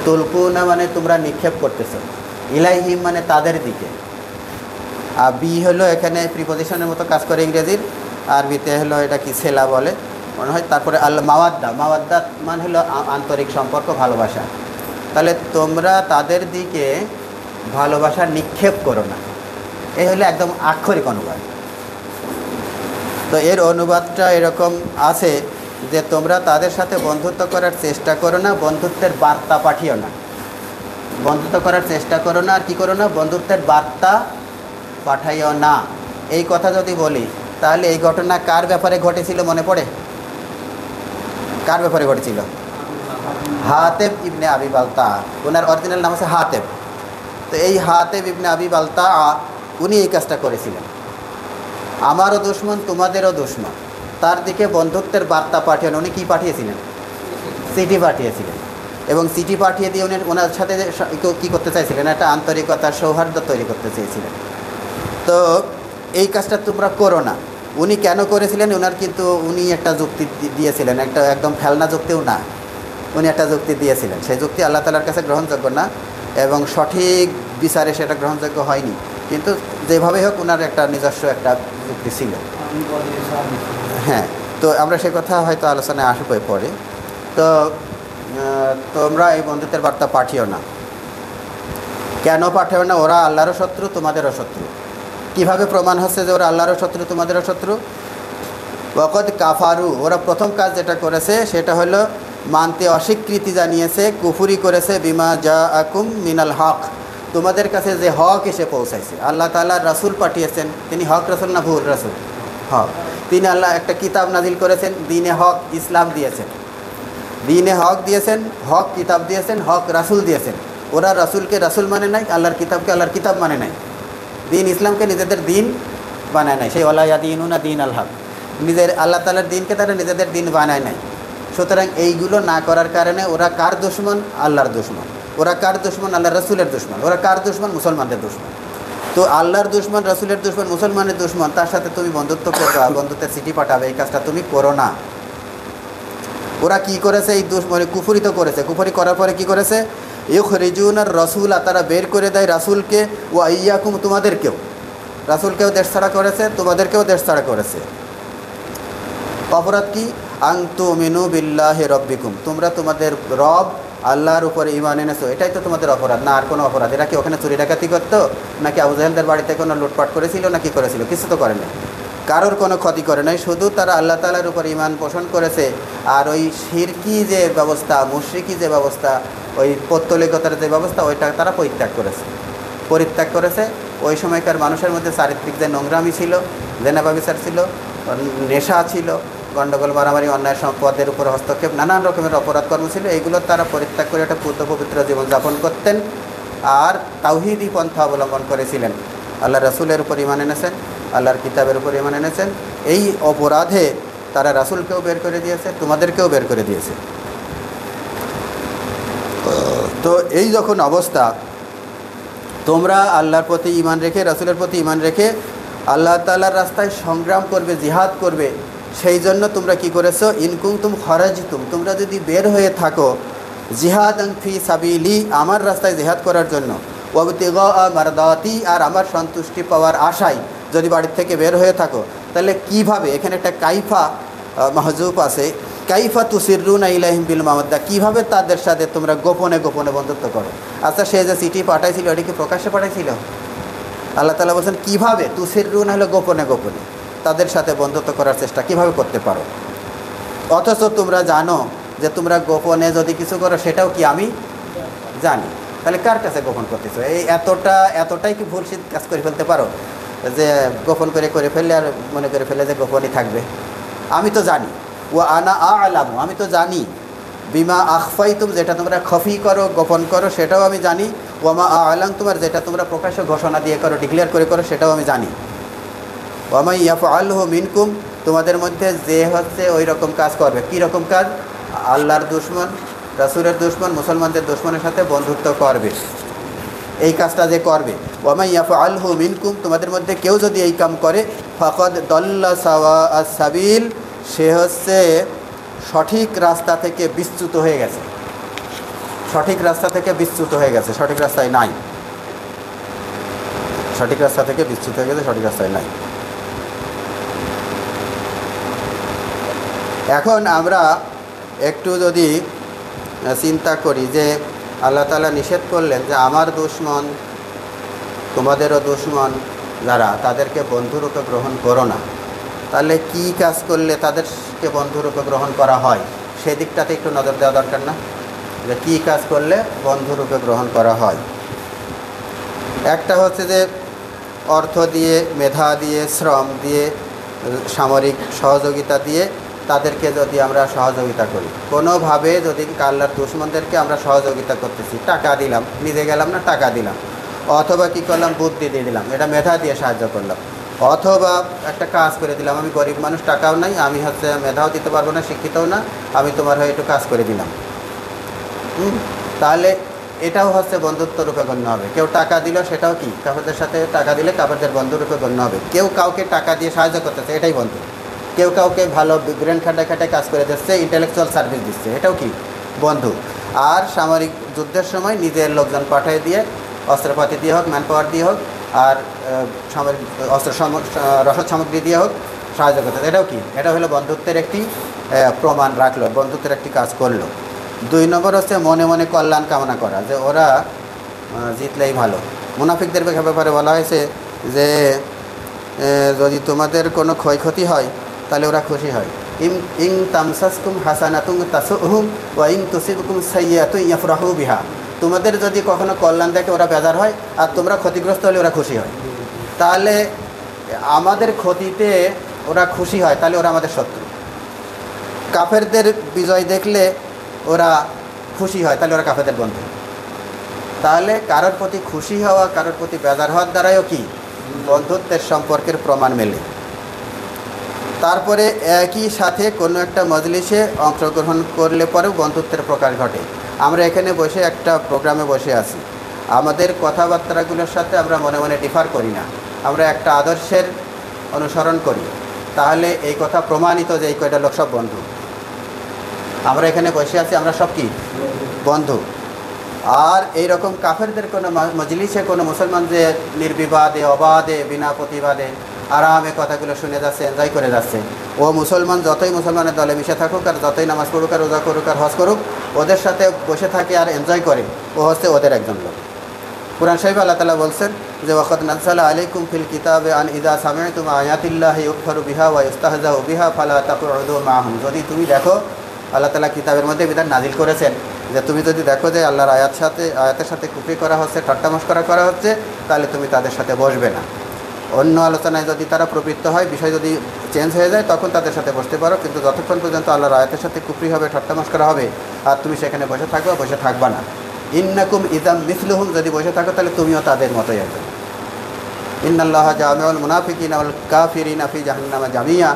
তুলকুনা মানে তোমরা নিক্ষেপ করতেছো, ইলাইহিম মানে তাদের দিকে। আর বি হলো এখানে প্রিপোজিশনের মতো কাজ করে ইংরেজির, আরবিতে হলো এটা কি সেলা বলে মনে হয়। তারপরে আল মাওয়াদ্দা, মাওয়াদ্দা মানে হলো আন্তরিক সম্পর্ক, ভালোবাসা। তাহলে তোমরা তাদের দিকে ভালোবাসা নিক্ষেপ করো না, এই হলো একদম আক্ষরিক অনুবাদ। তো এর অনুবাদটা এরকম আছে যে তোমরা তাদের সাথে বন্ধুত্ব করার চেষ্টা করো না, বন্ধুত্বের বার্তা পাঠিও না। বন্ধুত্ব করার চেষ্টা করো না, আর কী করো না, বন্ধুত্বের বার্তা পাঠাইও না। এই কথা যদি বলি তাহলে এই ঘটনা কার ব্যাপারে ঘটেছিল মনে পড়ে? কার ব্যাপারে ঘটেছিল? হাতেব ইবনে আবি বালতা, ওনার অরিজিনাল নাম হচ্ছে হাতেব। তো এই হাতেব ইবনে আবি বালতা উনি এই কাজটা করেছিলেন। আমারও দুশমন তোমাদেরও দুশমন, তার দিকে বন্ধুত্বের বার্তা পাঠিয়েছেন। উনি কী পাঠিয়েছিলেন? চিঠি পাঠিয়েছিলেন, এবং চিঠি পাঠিয়ে দিয়ে উনি ওনার সাথে কী করতে চাইছিলেন? একটা আন্তরিকতা, সৌহার্দ্য তৈরি করতে চেয়েছিলেন। তো এই কাজটা তোমরা করো না। উনি কেন করেছিলেন? ওনার কিন্তু উনি একটা যুক্তি দিয়েছিলেন, একটা একদম ফেলনা যুক্তিও না, উনি একটা যুক্তি দিয়েছিলেন। সেই যুক্তি আল্লাহ তাআলার কাছে গ্রহণযোগ্য না, এবং সঠিক বিচারে সেটা গ্রহণযোগ্য হয়নি, কিন্তু যেভাবে হোক ওনার একটা নিজস্ব একটা যুক্তি ছিল। হ্যাঁ, তো আমরা সে কথা হয়তো আলোচনায় আসবে পরে। তো তোমরা এই বন্ধুত্বের বার্তা পাঠিও না। কেন পাঠিও না? ওরা আল্লাহরও শত্রু, তোমাদেরও শত্রু। কিভাবে প্রমাণ হচ্ছে যে ওরা আল্লাহরও শত্রু, তোমাদেরও শত্রু? ওয়াকাদ কাফারু, ওরা প্রথম কাজ যেটা করেছে সেটা হলো মানতে অস্বীকৃতি জানিয়েছে, কুফরি করেছে। বিমা জাআকুম মিনাল হক, তোমাদের কাছে যে হক এসে পৌঁছাইছে। আল্লাহ তাআলা রাসূল পাঠিয়েছেন, তিনি হক রাসূল না ভুল রাসূল? হক। তিনি আল্লাহ একটা কিতাব নাজিল করেছেন, দ্বীনে হক ইসলাম দিয়েছেন, দিনে হক দিয়েছেন, হক কিতাব দিয়েছেন, হক রাসূল দিয়েছেন। ওরা রাসূলকে রাসূল মানে নাই, আল্লাহর কিতাবকে আল্লাহর কিতাব মানে নাই, দিন ইসলামকে নিজেদের দিন বানায় নাই। সেই ওয়ালা ইয়াদিনুনা দিন আল হক, নিজের আল্লাহ তাআলার দিনকে তারা নিজেদের দিন বানায় নাই। সুতরাং এইগুলো না করার কারণে ওরা কার দুশমন? আল্লাহর দুশমন। ওরা কার দুশমন? আল্লাহর রাসূলের দুশমন। ওরা কার দুশমন? মুসলমানদের দুশমন। তো আল্লাহর দুশমন, রাসূলের দুশমন, মুসলমানের দুশমন, তার সাথে তুমি বন্ধুত্ব করবে, বন্ধুত্বের চিঠি পাঠাবে, এই কাজটা তুমি করো না। ওরা কি করেছে? এই মানে কুফরি তো করেছে। কুফরি করার পরে কি করেছে? ইউখরিজুনার রাসূলা, তারা বের করে দেয় রাসূলকে, ওয়া ইয়াকুম, তোমাদেরকেও। রাসূলকেও দেশ ছাড়া করেছে, তোমাদেরকেও দেশ ছাড়া করেছে। অপরাধ কি? আং তুমিনু বিল্লাহি রব্বিকুম, তোমরা তোমাদের রব আল্লাহর উপরে ঈমান এনেছো, এটাই তো তোমাদের অপরাধ, না আর কোনো অপরাধ। এরা কি ওখানে চুরি ডাকাতি করতো, নাকি আবু জাহেলদের বাড়িতে কোনো লুটপাট করেছিল, নাকি করেছিল? কিছু তো করে নাই, কারোর কোনো ক্ষতি করে নাই। শুধু তারা আল্লাহ তাআলার উপর ঈমান পোষণ করেছে। আর ওই শিরকি যে ব্যবস্থা, মুশরিকি যে ব্যবস্থা, ওই পৌত্তলিকতার যে ব্যবস্থা, ওইটা তারা পরিত্যাগ করেছে। ওই সময়কার মানুষের মধ্যে চারিত্রিক যে নোংরামি ছিল, জেনা ব্যভিচার ছিল, নেশা ছিল, গণ্ডগোল, মারামারি, অন্যায় সম্পদের উপর হস্তক্ষেপ, নানান রকমের অপরাধ কর্ম ছিল। এইগুলো তারা পরিত্যাগ করে একটা পূর্ণ পবিত্র জীবনযাপন করতেন আর তাওহীদি পন্থা অবলম্বন করেছিলেন। আল্লাহ রাসূলের উপর ঈমান এনেছেন, আল্লাহর কিতাবের উপর ঈমান এনেছেন। এই অপরাধে তারা রাসূলকেও বের করে দিয়েছে, তোমাদেরকেও বের করে দিয়েছে। তো এই যখন অবস্থা, তোমরা আল্লাহর প্রতি ঈমান রেখে, রাসূলের প্রতি ঈমান রেখে আল্লাহ তাআলার রাস্তায় সংগ্রাম করবে, জিহাদ করবে, সেই জন্য তোমরা কি করেছো? ইনকুনতুম খারাজতুম, তোমরা যদি বের হয়ে থাকো, জিহাদান ফি সাবিলি, আমার রাস্তায় জিহাদ করার জন্য, ওয়াবতিগা মারদাতি, আর আমার সন্তুষ্টি পাওয়ার আশায় যদি বাড়ির থেকে বের হয়ে থাকো, তাহলে কিভাবে? এখানে একটা কাইফা মাহজুব আছে, কাইফা তুসিরুনা ইলাইহিম বিল মাওয়াদ্দা, কীভাবে তাদের সাথে তোমরা গোপনে গোপনে বন্ধুত্ব করো। আচ্ছা, সে যে চিঠি পাঠাইছিল, এটা কি প্রকাশ্যে পাঠাইছিল? আল্লাহ তাআলা বলছেন কীভাবে? তুসিরুনা হলো গোপনে গোপনে তাদের সাথে বন্ধুত্ব করার চেষ্টা কীভাবে করতে পারো, অথচ তোমরা জানো যে তোমরা গোপনে যদি কিছু করো সেটাও কি আমি জানি। তাহলে কার কাছে গোপন করতেছো? এই এতটাই কি ভুল কাজ করে ফেলতে পারো যে গোপন করে ফেললে আর মনে করে ফেলে যে গোপনই থাকবে? আমি তো জানি, ও আনা আলামু, আমি তো জানি, বিমা আখফাইতুম, যেটা তোমরা খফি করো, গোপন করো, সেটাও আমি জানি, ওয়ামা আলাম, তোমার যেটা তোমরা প্রকাশ্য ঘোষণা দিয়ে করো, ডিক্লেয়ার করে করো, সেটাও আমি জানি। ওয়ামাই ইয়াফআলহু মিনকুম, তোমাদের মধ্যে যে হচ্ছে ওই রকম কাজ করবে। কী রকম কাজ? আল্লাহর দুশমন, রাসূলের দুশমন, মুসলমানদের দুশমনের সাথে বন্ধুত্ব করবে, এই কাজটা যে করবে। ওয়ামাই ইয়াফআলহু মিনকুম, তোমাদের মধ্যে কেউ যদি এই কাম করে, ফাকাদ দাল্লা সাওয়াআস সাবিল, সে হচ্ছে সঠিক রাস্তা থেকে বিচ্যুত হয়ে গেছে, সঠিক রাস্তা থেকে বিচ্যুত হয়ে গেছে, সঠিক রাস্তায় নাই, সঠিক রাস্তা থেকে বিচ্যুত হয়ে গেছে, সঠিক রাস্তায় নাই। এখন আমরা একটু যদি চিন্তা করি যে আল্লাহ তাআলা নিষেধ করলেন যে আমার দুশমন তোমাদেরও দুশমন যারা, তাদেরকে বন্ধুরূপে গ্রহণ করো না, তাহলে কি কাজ করলে তাদেরকে বন্ধুরূপে গ্রহণ করা হয় সেদিকটাতে একটু নজর দেওয়া দরকার না? যে কী কাজ করলে বন্ধুরূপে গ্রহণ করা হয়। একটা হচ্ছে যে অর্থ দিয়ে, মেধা দিয়ে, শ্রম দিয়ে, সামরিক সহযোগিতা দিয়ে তাদেরকে যদি আমরা সহযোগিতা করি, কোনোভাবে যদি আল্লাহর দুশমনদেরকে আমরা সহযোগিতা করতেছি, টাকা দিলাম, নিজে গেলাম না, টাকা দিলাম, অথবা কি করলাম, বুদ্ধি দিয়ে দিলাম, এটা মেধা দিয়ে সাহায্য করলাম, অথবা একটা কাজ করে দিলাম, আমি গরিব মানুষ, টাকাও নাই, আমি হচ্ছে মেধাও দিতে পারবো না, শিক্ষিতও না, আমি তোমার হয়ে একটু কাজ করে দিলাম, তাহলে এটাও হচ্ছে বন্ধুত্ব রূপে গণ্য হবে। কেউ টাকা দিল, সেটাও কি, কাফেরদের সাথে টাকা দিলে কাফেরদের বন্ধুরূপে গণ্য হবে। কেউ কাউকে টাকা দিয়ে সাহায্য করতেছে, এটাই বন্ধু। কেউ কাউকে ভালো ব্রেন খাটায় কাজ করে দিচ্ছে, ইন্টেলেকচুয়াল সার্ভিস দিচ্ছে, এটাও কি বন্ধু। আর সামরিক যুদ্ধের সময় নিজের লোকজন পাঠিয়ে দিয়ে, অস্ত্রপাতি দিয়ে হোক, ম্যান পাওয়ার দিয়ে হোক, আর সামরিক রসদ সামগ্রী দিয়ে হোক সাহায্য করতে, এটাও কি, এটা হলো বন্ধুত্বের একটি প্রমাণ রাখলো, বন্ধুত্বের একটি কাজ করলো। 2 নম্বর হচ্ছে মনে মনে কল্যাণ কামনা করা, যে ওরা জিতলেই ভালো। মুনাফিকদের ব্যাপারে বলা হয়েছে যে যদি তোমাদের কোনো ক্ষয়ক্ষতি হয় তাহলে ওরা খুশি হয়। ইং তামসাসকুম হাসানাতুন তাসুহুম ওয়া ইং তুসিবকুম সাইয়্যাতুন ইয়াফরাহু বিহা, তোমাদের যদি কখনো কল্যাণ দেখে ওরা বেজার হয়, আর তোমরা ক্ষতিগ্রস্ত হলে ওরা খুশি হয়। তাহলে আমাদের ক্ষতিতে ওরা খুশি হয়, তাহলে ওরা আমাদের শত্রু। কাফেরদের বিজয় দেখলে ওরা খুশি হয়, তাহলে ওরা কাফেরদের বন্ধু। তাহলে কারোর প্রতি খুশি হওয়া, কারোর প্রতি বেজার হওয়ার দ্বারাও কি বন্ধুত্বের সম্পর্কের প্রমাণ মেলে। তারপরে একই সাথে কোনো একটা মজলিসে অংশগ্রহণ করলে পরেও বন্ধুত্বের প্রকাশ ঘটে। আমরা এখানে বসে একটা প্রোগ্রামে বসে আছি, আমাদের কথাবার্তাগুলোর সাথে আমরা মনে মনে ডিফার করি না, আমরা একটা আদর্শের অনুসরণ করি, তাহলে এই কথা প্রমাণিত যে এই কয়টা লোক সব বন্ধু। আমরা এখানে বসে আছি, আমরা সব কি বন্ধু। আর এই রকম কাফেরদের কোনো মজলিসে কোনো মুসলমান যে নির্বিবাদে অবাধে বিনা প্রতিবাদে আরামে কথাগুলো শুনে যাচ্ছে, এনজয় করে যাচ্ছে, ও মুসলমান যতই মুসলমানের দলে মিশে থাকুক আর যতই নামাজ পড়ুক আর রোজা করুক আর হজ করুক, ওদের সাথে বসে থাকে আর এনজয় করে, ও হচ্ছে ওদের একজন লোক। কুরআন শরীফে আল্লাহ তাআলা বলছেন যে ওয়াকাদ নাযালা আলাইকুম ফিল কিতাবে আন ইযা সামি'তুম আয়াতিল্লাহি ইউকফারু বিহা ওয়া ইস্তাহজাউ বিহা ফালা তাকউদু মাআহুম। যদি তুমি দেখো, আল্লাহ তাআলা কিতাবের মধ্যে বিধান নাজিল করেছেন যে তুমি যদি দেখো যে আল্লাহর আয়াতের সাথে কুফরি করা হচ্ছে, ঠাট্টা মশকরা করা হচ্ছে, তাহলে তুমি তাদের সাথে বসবে না। অন্য আলোচনায় যদি তারা প্রবৃত্ত হয়, বিষয় যদি চেঞ্জ হয়ে যায়, তখন তাদের সাথে বসতে পারো, কিন্তু যতক্ষণ পর্যন্ত আল্লাহর আয়াতের সাথে কুফরি হবে, ঠাট্টা মশকরা হবে, আর তুমি সেখানে বসে থাকবা না। ইন্নাকুম ইযাম মিসলুহুম, যদি বসে থাকো তাহলে তুমিও তাদের মতোই একজন। ইন্নাল্লাহা জামিউল মুনাফিকিনা ওয়াল কাফিরিনা ফি জাহান্নামা জামিয়া।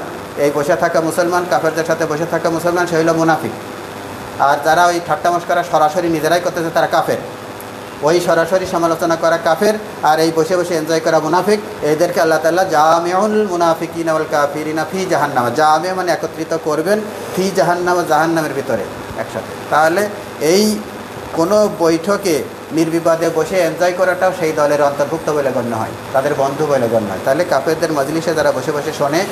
এই বসে থাকা মুসলমান, কাফেরদের সাথে বসে থাকা মুসলমান, সে হলো মুনাফিক। আর যারা ওই ঠাট্টা মশকরা সরাসরি নিজেরাই করতেছে, তারা কাফের। ওই সরাসরি সমালোচনা করা কাফের, আর এই বসে বসে এনজয় করা মুনাফিক। এদেরকে আল্লাহ তাআলা জামিউল মুনাফিকিনা ওয়াল কাফিরিনা ফি জাহান্নামা, জামে মানে একত্রিত করবেন, ফি জাহান্নামা জাহান্নামের ভিতরে একসাথে। তাহলে এই কোনো বৈঠকে নির্বিবাদে বসে এনজয় করাটাও সেই দলের অন্তর্ভুক্ত বলে গণ্য হয়, তাদের বন্ধু বলে গণ্য হয়। তাহলে কাফেরদের মজলিসে যারা বসে বসে শোনে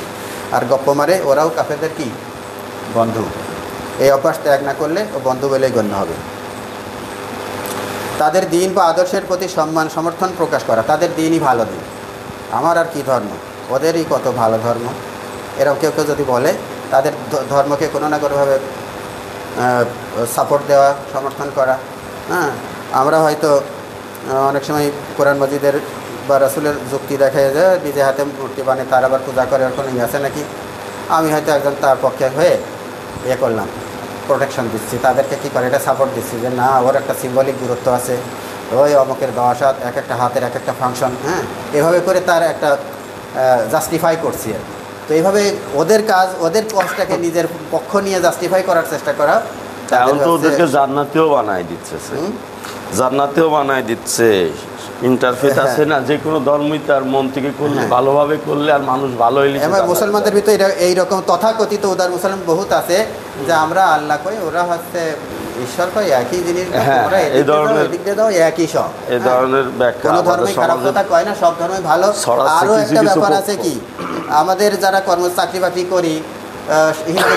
আর গপ্প মারে, ওরাও কাফেরদের কি বন্ধু। এই অভ্যাস ত্যাগ না করলে ও বন্ধু বলেই গণ্য হবে। তাদের দিন বা আদর্শের প্রতি সম্মান সমর্থন প্রকাশ করা, তাদের দিনই ভালো দিন, আমার আর কি ধর্ম, ওদেরই কত ভালো ধর্ম, এরকম কেউ যদি বলে, তাদের ধর্মকে কোনো না কোনোভাবে সাপোর্ট দেওয়া, সমর্থন করা। হ্যাঁ, আমরা হয়তো অনেক সময় কোরআন মজিদের বা রাসূলের যুক্তি দেখায় যে নিজে হাতে মূর্তি বানিয়ে তার আবার পূজা করে, ওরকম আছে নাকি। আমি হয়তো একজন তার পক্ষে হয়ে করলাম, প্রোটেকশন দিচ্ছি, তাদেরকে কী করে এটা সাপোর্ট দিচ্ছি যে না, ওর একটা সিম্বলিক গুরুত্ব আছে, ওই অমুকের দশাত এক একটা হাতের এক একটা ফাংশন, হ্যাঁ, এভাবে করে তার একটা জাস্টিফাই করছি। তো এইভাবে ওদের কাজ, ওদের কষ্টটাকে নিজের পক্ষ নিয়ে জাস্টিফাই করার চেষ্টা করা। এখন তো ওদেরকে জান্নাতেও বানায় দিচ্ছে, জান্নাতেও বানায় দিচ্ছে। ইন্টারফেস আছে না, যে কোনো ধর্মই তার মন থেকে করলে, ভালোভাবে করলে আর মানুষ ভালো হইলে। মুসলমানদের ভিতরে এইরকম তথাকথিত উদার মুসলমান বহুত আছে যে আমরা আল্লাহ কই, ওরা হচ্ছে ঈশ্বর কই, একই জিনিস, এই ধরনের একই সব, এই ধরনের ব্যাখ্যা। কোনো ধর্মই খারাপ কথা কয় না, সব ধর্মই ভালো। আরও একটা ব্যাপার আছে কি, আমাদের যারা চাকরি বাকরি করি, হিন্দু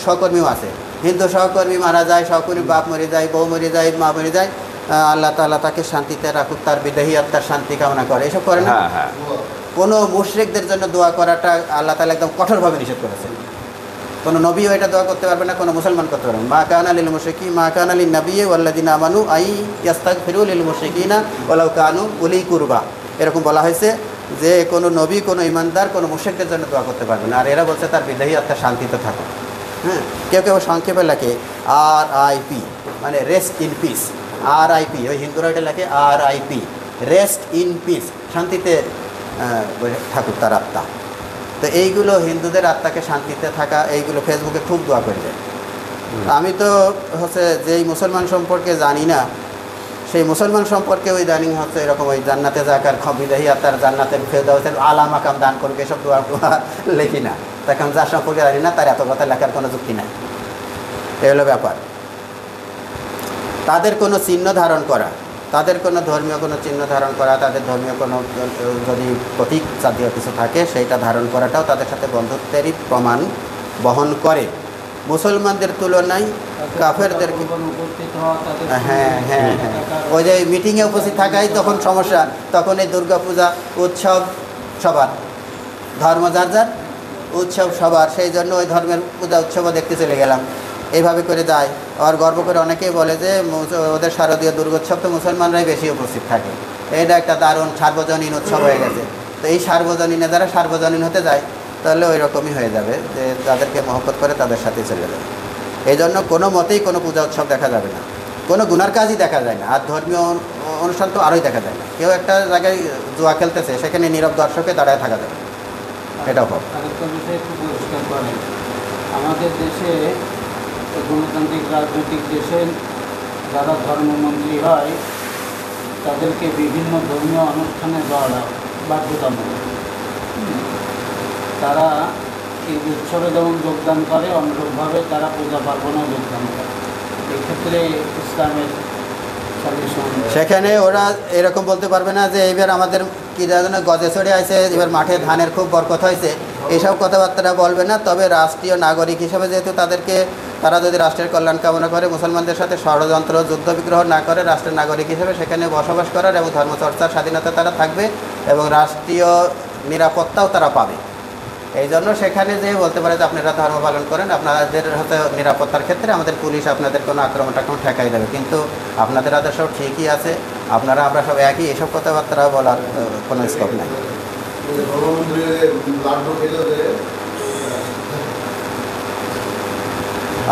সহকর্মীও আছে, হিন্দু সহকর্মী মারা যায়, সহকর্মী বাপ মরে যায়, বউ মরে যায়, মা মরে যায়, আল্লাহ তাআলা তাকে শান্তিতে রাখুক, তার বিদেহী আত্মার শান্তি কামনা করে, এসব করে না। কোনো মুশরিকদের জন্য দোয়া করাটা আল্লাহ তাআলা একদম কঠোরভাবে নিষেধ করেছেন। কোনো নবীও এটা দোয়া করতে পারবে না, কোনো মুসলমান করতে পারবে না। মা কানা লিল মুশরিকি মা কানা লিন নাবিয়্যি ওয়াল্লাযিনা আমানু আই ইস্তাগফিরু লিল মুশরিকিনা ওয়ালাউ কানু উলি কুরবা। এরকম বলা হয়েছে যে কোনো নবী, কোনো ইমানদার, কোনো মুশরিকদের জন্য দোয়া করতে পারবে না। আর এরা বলছে তার বিদেহী আত্মার শান্তিতে থাকো। হ্যাঁ, কেউ কেউ সংক্ষেপে লেখে RIP, মানে রেস্ট ইন পিস। RIP, ওই হিন্দুরা এটা লেখে RIP, রেস্ট ইন পিস, শান্তিতে থাকুক তার আত্মা। তো এইগুলো হিন্দুদের আত্মাকে শান্তিতে থাকা, এইগুলো ফেসবুকে খুব দোয়া করে দেয়। আমি তো হচ্ছে যেই মুসলমান সম্পর্কে জানি না, সেই মুসলমান সম্পর্কে ওই দানিং হচ্ছে এরকম, ওই জান্নাতে যাকার বিদেহী আত্মার জান্নাতের ফেরদাউসের আলা মাকাম দান করবে, এসব দোয়া লেখি না। তাকে আমি যার সম্পর্কে জানি না, তার এত কথা লেখার কোনো যুক্তি নাই। এই হলো ব্যাপার। তাদের কোনো চিহ্ন ধারণ করা, তাদের কোনো ধর্মীয় কোনো চিহ্ন ধারণ করা, তাদের ধর্মীয় কোনো যদি প্রতীক জাতীয় কিছু থাকে, সেইটা ধারণ করাটাও তাদের সাথে বন্ধুত্বেরই প্রমাণ বহন করে। মুসলমানদের তুলনায় কাফেরদের, হ্যাঁ হ্যাঁ হ্যাঁ, ওই যে মিটিংয়ে উপস্থিত থাকাই তখন সমস্যা। তখন এই দুর্গাপূজা উৎসব সবার, ধর্ম যার যার, উৎসব সবার, সেই জন্য ওই ধর্মের পূজা উৎসবও দেখতে চলে গেলাম। এইভাবে করে যায়। আর গর্ব করে অনেকেই বলে যে ওদের শারদীয় দুর্গোৎসব তো মুসলমানরাই বেশি উপস্থিত থাকে, এটা একটা দারুণ সার্বজনীন উৎসব হয়ে গেছে। তো এই সার্বজনীনে যারা সার্বজনীন হতে যায়, তাহলে ওই রকমই হয়ে যাবে যে তাদেরকে মহব্বত করে তাদের সাথে চলে যাবে। এই জন্য কোনো মতেই কোনো পূজা উৎসব দেখা যাবে না, কোনো গুনার কাজই দেখা যায় না, আর ধর্মীয় অনুষ্ঠান তো আরোই দেখা যায় না। কেউ একটা জায়গায় জুয়া খেলতেছে, সেখানে নীরব দর্শকে দাঁড়ায় থাকা যাবে, এটাও হোক। আরেকটা বিষয় একটু পরিষ্কার করেন, আমাদের দেশে গণতান্ত্রিক রাজনৈতিক দেশে যারা ধর্মমন্ত্রী হয় তাদেরকে বিভিন্ন ধর্মীয় অনুষ্ঠানে যাওয়া বাধ্যতামূলক। তারা এই উৎসবে যেমন যোগদান করে, অনুরূপভাবে তারা পূজা পার্বণেও যোগদান করে। এক্ষেত্রে ইসলামের সেখানে ওরা এরকম বলতে পারবে না যে এইবার আমাদের কী যেন গজে চড়ে আছে, এবার মাঠে ধানের খুব বরকত হয়েছে, এইসব কথাবার্তা বলবে না। তবে রাষ্ট্রীয় নাগরিক হিসেবে যেহেতু তারা যদি রাষ্ট্রের কল্যাণ কামনা করে, মুসলমানদের সাথে ষড়যন্ত্র যুদ্ধ বিগ্রহ না করে, রাষ্ট্রের নাগরিক হিসেবে সেখানে বসবাস করার এবং ধর্মচর্চার স্বাধীনতা তারা থাকবে এবং রাষ্ট্রীয় নিরাপত্তাও তারা পাবে। এই জন্য সেখানে যে বলতে পারে যে আপনারা ধর্ম পালন করেন, আপনাদের হয়তো নিরাপত্তার ক্ষেত্রে আমাদের পুলিশ আপনাদের কোনো আক্রমণ ঠেকাই দেবে, কিন্তু আপনাদের আদর্শ ঠিকই আছে, আমরা সব একই, এসব কথাবার্তা বলার কোনো স্কোপ নাই।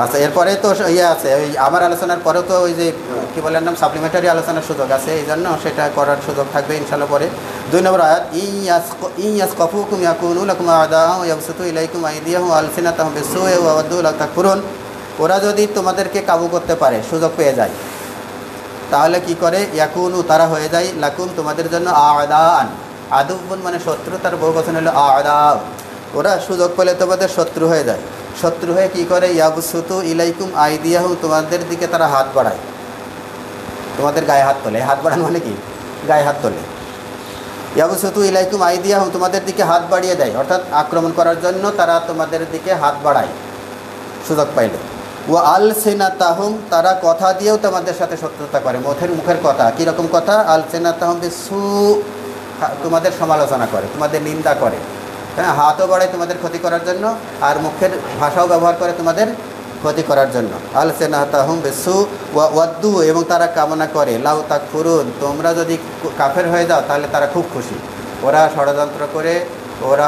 আচ্ছা, এরপরে তো আছে ওই আমার আলোচনার পরেও তো ওই যে কী বলেন নাম সাপ্লিমেন্টারি আলোচনার সুযোগ আছে, এই জন্য সেটা করার সুযোগ থাকবে ইনশাল্লাহ পরে। 2 নম্বর আয়াত, ইয়াসকাফুকুম ইয়াকুনু লাকুম আ'দাআ ওয়া ইয়াবসুতু ইলাইকুম আইদিয়াহুম ওয়া আলসিনাতাহুম বিস-সুই ওয়া ওয়াদ্দু লাউ তাকফুরুন। ওরা যদি তোমাদেরকে কাবু করতে পারে, সুযোগ পেয়ে যায়, তাহলে কি করে? ইয়াকুনু, তারা হয়ে যায়, লাকুম, তোমাদের জন্য আ'দাআন, আদুবুন মানে শত্রু, তার বহুবচন হলো আ'দা। ওরা সুযোগ পেলে তোমাদের শত্রু হয়ে যায়। শত্রু হয়ে কি করে? ইয়াবসুতু ইলাইকুম আইদিয়াহুম, তোমাদের দিকে তারা হাত বাড়ায়, তোমাদের গায়ে হাত তোলে। হাত বাড়ানো মানে কি? গায়ে হাত তোলে। ইয়াবসুতু ইলাইকুম আইদিয়াহুম, তোমাদের দিকে হাত বাড়িয়ে দেয়, অর্থাৎ আক্রমণ করার জন্য তারা তোমাদের দিকে হাত বাড়ায় সুযোগ পাইলে। ওয়া আলসিনাতাহুম, তারা কথা দিয়েও তোমাদের সাথে শত্রুতা করে, মুখের কথা। কীরকম কথা? আলসিনাতাহুম বিসু, তোমাদের সমালোচনা করে, তোমাদের নিন্দা করে। হ্যাঁ, হাতও বাড়ায় তোমাদের ক্ষতি করার জন্য, আর মুখের ভাষাও ব্যবহার করে তোমাদের ক্ষতি করার জন্য। আলসিনাতাহুম বিসু ওয়া ওয়াদ্দু, এবং তারা কামনা করে লাউ তাকফুরুন, তোমরা যদি কাফের হয়ে যাও তাহলে তারা খুব খুশি। ওরা ষড়যন্ত্র করে, ওরা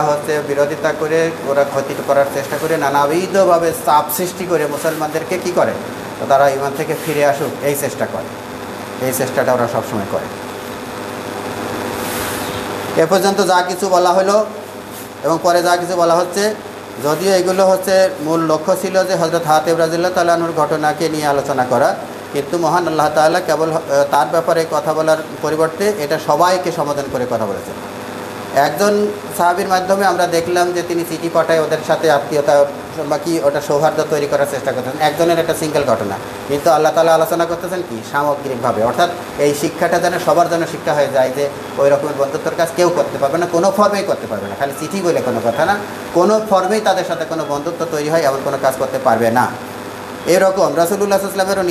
বিরোধিতা করে, ওরা ক্ষতি করার চেষ্টা করে, নানাবিধভাবে চাপ সৃষ্টি করে মুসলমানদেরকে কি করে? তো তারা ঈমান থেকে ফিরে আসুক, এই চেষ্টা করে। এই চেষ্টাটা ওরা সবসময় করে। এ পর্যন্ত যা কিছু বলা হলো এবং পরে যা কিছু বলা হচ্ছে, যদিও এগুলো মূল লক্ষ্য ছিল যে হযরত হাতিব রাদিয়াল্লাহু তাআলা আনহুর ঘটনাকে নিয়ে আলোচনা করা, কিন্তু মহান আল্লাহ তাআলা কেবল তার ব্যাপারে কথা বলার পরিবর্তে এটা সবাইকে সমাধান করে কথা বলেছেন। একজন সাহাবীর মাধ্যমে আমরা দেখলাম যে তিনি চিঠি পাঠায় ওদের সাথে আত্মীয়তা বা কি ওটা সৌহার্দ্য তৈরি করার চেষ্টা করতেছেন, একজনের একটা সিঙ্গেল ঘটনা। কিন্তু আল্লাহ তাআলা আলোচনা করতেছেন কি? সামগ্রিকভাবে, অর্থাৎ এই শিক্ষাটা যেন সবার জন্য শিক্ষা হয়ে যায় যে ওই রকমের বন্ধুত্বর কাজ কেউ করতে পারবে না, কোনো ফর্মেই করতে পারবে না। খালি চিঠি বলে কোনো কথা না, কোনো ফর্মেই তাদের সাথে কোনো বন্ধুত্ব তৈরি হয় এমন কোনো কাজ করতে পারবে না। এরকম রাসূলুল্লাহ সাল্লাল্লাহু আলাইহি ওয়াসাল্লামেরও